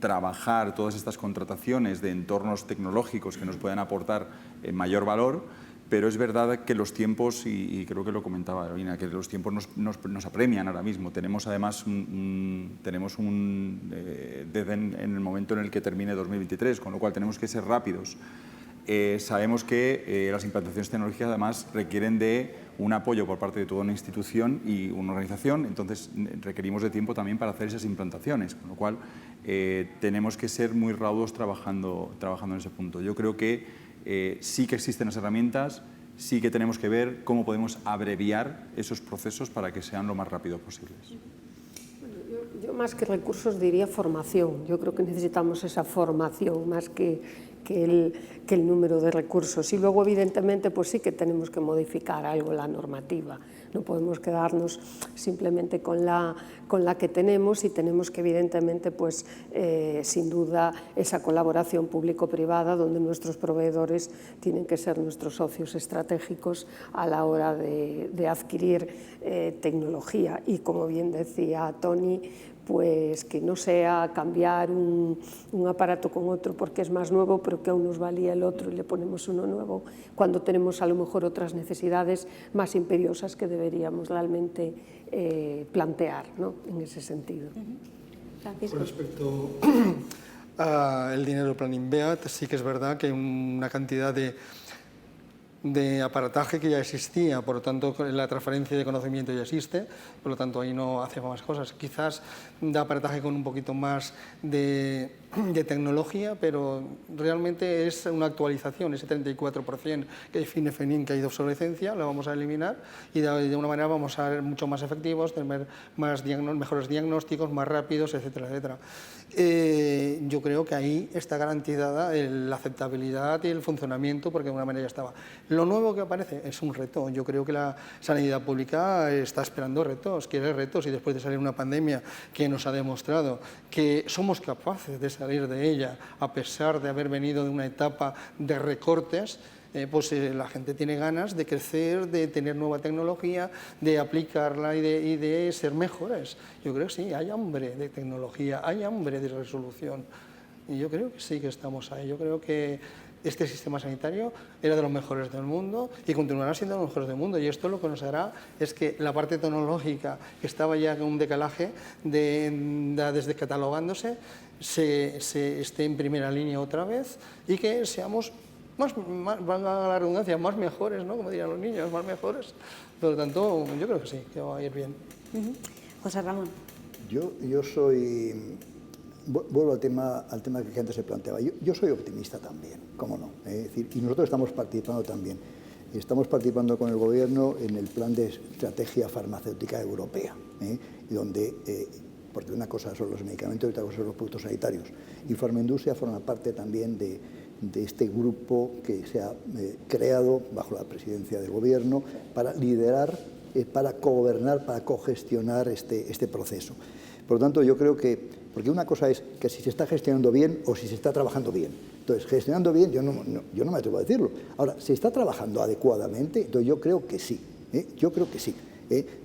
trabajar todas estas contrataciones de entornos tecnológicos que nos puedan aportar mayor valor, pero es verdad que los tiempos, y creo que lo comentaba Arina, que los tiempos nos apremian ahora mismo. Tenemos además desde en el momento en el que termine 2023, con lo cual tenemos que ser rápidos. Sabemos que las implantaciones tecnológicas además requieren de un apoyo por parte de toda una institución y una organización, entonces requerimos de tiempo también para hacer esas implantaciones, con lo cual tenemos que ser muy raudos trabajando en ese punto. Yo creo que sí que existen las herramientas, sí que tenemos que ver cómo podemos abreviar esos procesos para que sean lo más rápido posibles. Yo más que recursos diría formación. Yo creo que necesitamos esa formación más que el número de recursos. Y luego, evidentemente, pues sí que tenemos que modificar algo la normativa. No podemos quedarnos simplemente con la que tenemos y tenemos que, evidentemente, pues sin duda, esa colaboración público-privada donde nuestros proveedores tienen que ser nuestros socios estratégicos a la hora de adquirir tecnología. Y como bien decía Toni, pues que no sea cambiar un aparato con otro porque es más nuevo, pero que aún nos valía el otro y le ponemos uno nuevo, cuando tenemos a lo mejor otras necesidades más imperiosas que deberíamos realmente plantear, ¿no? En ese sentido. Francisco. Con respecto al dinero Plan INVEAT, sí que es verdad que hay una cantidad de aparataje que ya existía, por lo tanto la transferencia de conocimiento ya existe, por lo tanto ahí no hacemos más cosas. Quizás da aparataje con un poquito más de tecnología, pero realmente es una actualización, ese 34% que define FENIN que hay de obsolescencia, lo vamos a eliminar y de una manera vamos a ser mucho más efectivos, tener mejores diagnósticos, más rápidos, etcétera, etcétera. Yo creo que ahí está garantizada la aceptabilidad y el funcionamiento, porque de alguna manera ya estaba. Lo nuevo que aparece es un reto. Yo creo que la sanidad pública está esperando retos, quiere retos, y después de salir una pandemia que nos ha demostrado que somos capaces de salir de ella a pesar de haber venido de una etapa de recortes, pues la gente tiene ganas de crecer, de tener nueva tecnología, de aplicarla y de ser mejores. Yo creo que sí, hay hambre de tecnología, hay hambre de resolución. Y yo creo que sí que estamos ahí. Yo creo que este sistema sanitario era de los mejores del mundo y continuará siendo de los mejores del mundo. Y esto lo que nos hará es que la parte tecnológica, que estaba ya con un decalaje desde catalogándose, se esté en primera línea otra vez y que seamos más, valga la redundancia, más mejores, ¿no? Como dirían los niños, más mejores. Por lo tanto, yo creo que sí, que va a ir bien. José Ramón. Yo soy... Vuelvo al tema que antes se planteaba. Yo soy optimista también, cómo no. Es decir, y nosotros estamos participando también. Estamos participando con el Gobierno en el plan de estrategia farmacéutica europea, donde, porque una cosa son los medicamentos y otra cosa son los productos sanitarios. Y Farmaindustria forma parte también de este grupo que se ha creado bajo la presidencia del Gobierno para liderar, para cogobernar, para cogestionar este proceso. Por lo tanto, yo creo que, porque una cosa es que si se está gestionando bien o si se está trabajando bien. Entonces, gestionando bien, yo no me atrevo a decirlo. Ahora, ¿se está trabajando adecuadamente? Entonces, yo creo que sí. Yo creo que sí.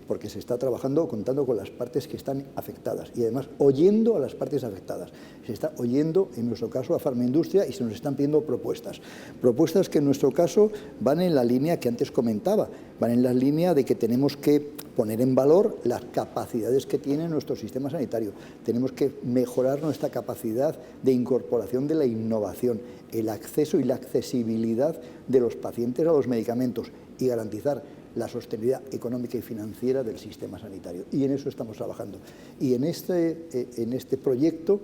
Porque se está trabajando contando con las partes que están afectadas y además oyendo a las partes afectadas. Se está oyendo, en nuestro caso, a Farmaindustria y se nos están pidiendo propuestas. Propuestas que en nuestro caso van en la línea que antes comentaba, van en la línea de que tenemos que poner en valor las capacidades que tiene nuestro sistema sanitario. Tenemos que mejorar nuestra capacidad de incorporación de la innovación, el acceso y la accesibilidad de los pacientes a los medicamentos y garantizar la sostenibilidad económica y financiera del sistema sanitario. Y en eso estamos trabajando. Y en este proyecto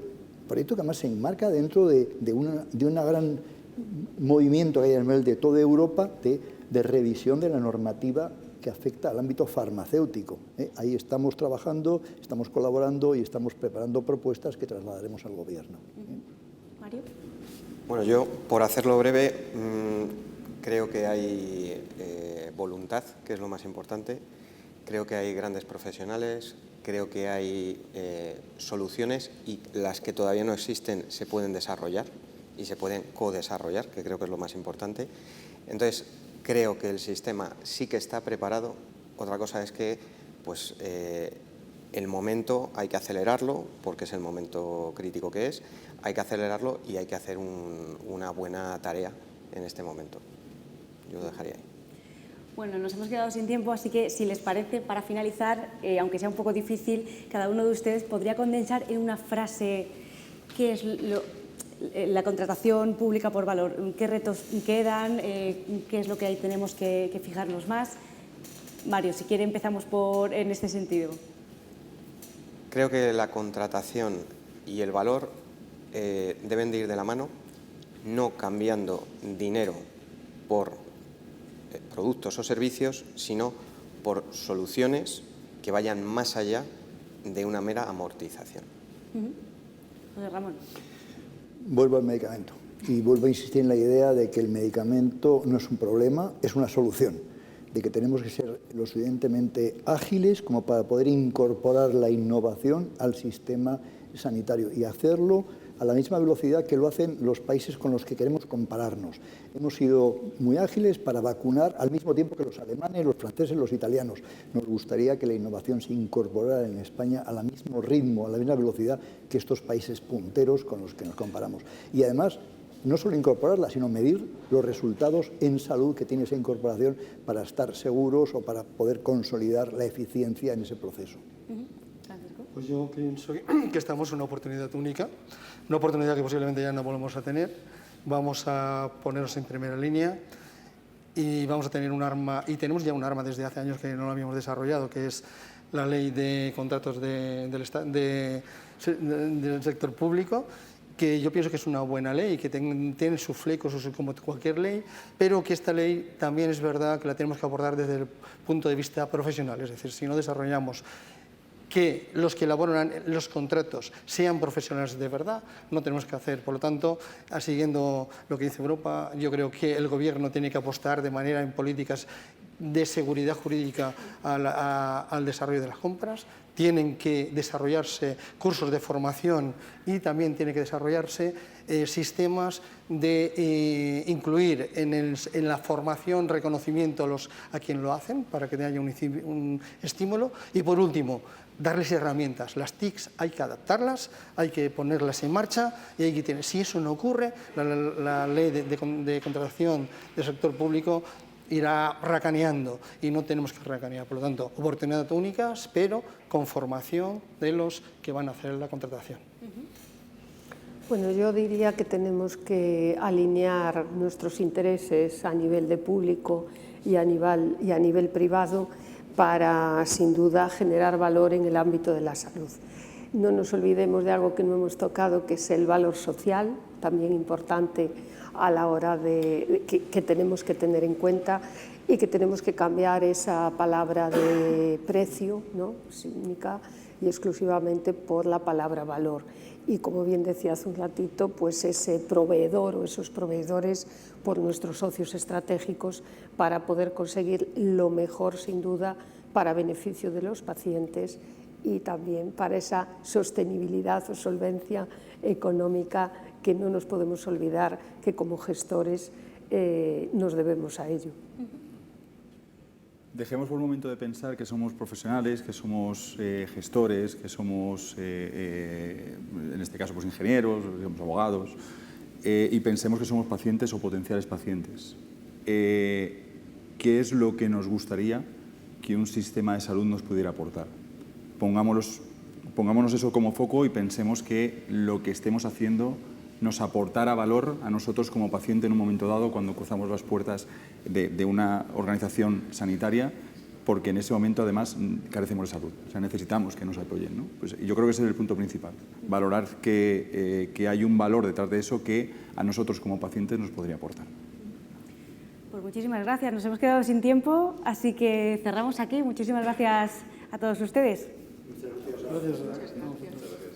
que además se enmarca dentro de una gran movimiento que hay a nivel de toda Europa de revisión de la normativa que afecta al ámbito farmacéutico. Ahí estamos trabajando, estamos colaborando y estamos preparando propuestas que trasladaremos al Gobierno. Mario. Bueno, yo, por hacerlo breve, creo que hay voluntad, que es lo más importante. Creo que hay grandes profesionales, creo que hay soluciones y las que todavía no existen se pueden desarrollar y se pueden co-desarrollar, que creo que es lo más importante. Entonces, creo que el sistema sí que está preparado. Otra cosa es que pues, el momento hay que acelerarlo, porque es el momento crítico que es, hay que acelerarlo y hay que hacer una buena tarea en este momento. Yo lo dejaría ahí. Bueno, nos hemos quedado sin tiempo, así que si les parece, para finalizar, aunque sea un poco difícil, cada uno de ustedes podría condensar en una frase qué es la contratación pública por valor, qué retos quedan, qué es lo que ahí tenemos que fijarnos más. Mario, si quiere empezamos en este sentido. Creo que la contratación y el valor deben de ir de la mano, no cambiando dinero por productos o servicios, sino por soluciones que vayan más allá de una mera amortización. José Ramón. Vuelvo al medicamento y vuelvo a insistir en la idea de que el medicamento no es un problema, es una solución, de que tenemos que ser lo suficientemente ágiles como para poder incorporar la innovación al sistema sanitario y hacerlo a la misma velocidad que lo hacen los países con los que queremos compararnos. Hemos sido muy ágiles para vacunar al mismo tiempo que los alemanes, los franceses, los italianos. Nos gustaría que la innovación se incorporara en España al mismo ritmo, a la misma velocidad que estos países punteros con los que nos comparamos. Y además, no solo incorporarla, sino medir los resultados en salud que tiene esa incorporación para estar seguros o para poder consolidar la eficiencia en ese proceso. Pues yo pienso que estamos en una oportunidad única, una oportunidad que posiblemente ya no volvemos a tener. Vamos a ponernos en primera línea y vamos a tener un arma, y tenemos ya un arma desde hace años que no lo habíamos desarrollado, que es la ley de contratos del sector público, que yo pienso que es una buena ley, que tiene sus flecos como cualquier ley, pero que esta ley también es verdad que la tenemos que abordar desde el punto de vista profesional, es decir, si no desarrollamos que los que elaboran los contratos sean profesionales de verdad, no tenemos que hacer. Por lo tanto, siguiendo lo que dice Europa, yo creo que el Gobierno tiene que apostar de manera en políticas de seguridad jurídica al desarrollo de las compras, tienen que desarrollarse cursos de formación y también tienen que desarrollarse sistemas de incluir en la formación reconocimiento a quien lo hacen para que haya un estímulo y, por último, darles herramientas. Las TICs hay que adaptarlas, hay que ponerlas en marcha y hay que tener. Si eso no ocurre, la ley de contratación del sector público irá racaneando y no tenemos que racanear. Por lo tanto, oportunidades únicas, pero con formación de los que van a hacer la contratación. Bueno, yo diría que tenemos que alinear nuestros intereses a nivel de público y a nivel privado para, sin duda, generar valor en el ámbito de la salud. No nos olvidemos de algo que no hemos tocado, que es el valor social, también importante a la hora de que tenemos que tener en cuenta y que tenemos que cambiar esa palabra de precio, ¿no?, única y exclusivamente por la palabra valor. Y como bien decía hace un ratito, pues ese proveedor o esos proveedores por nuestros socios estratégicos para poder conseguir lo mejor, sin duda, para beneficio de los pacientes y también para esa sostenibilidad o solvencia económica que no nos podemos olvidar que como gestores nos debemos a ello. Dejemos por un momento de pensar que somos profesionales, que somos gestores, que somos, en este caso, pues, ingenieros, digamos, abogados, y pensemos que somos pacientes o potenciales pacientes. ¿Qué es lo que nos gustaría que un sistema de salud nos pudiera aportar? Pongámonos eso como foco y pensemos que lo que estemos haciendo nos aportará valor a nosotros como paciente en un momento dado cuando cruzamos las puertas de una organización sanitaria porque en ese momento además carecemos de salud. O sea, necesitamos que nos apoyen, ¿no? Pues yo creo que ese es el punto principal, valorar que hay un valor detrás de eso que a nosotros como pacientes nos podría aportar. Pues muchísimas gracias, nos hemos quedado sin tiempo, así que cerramos aquí. Muchísimas gracias a todos ustedes. Gracias.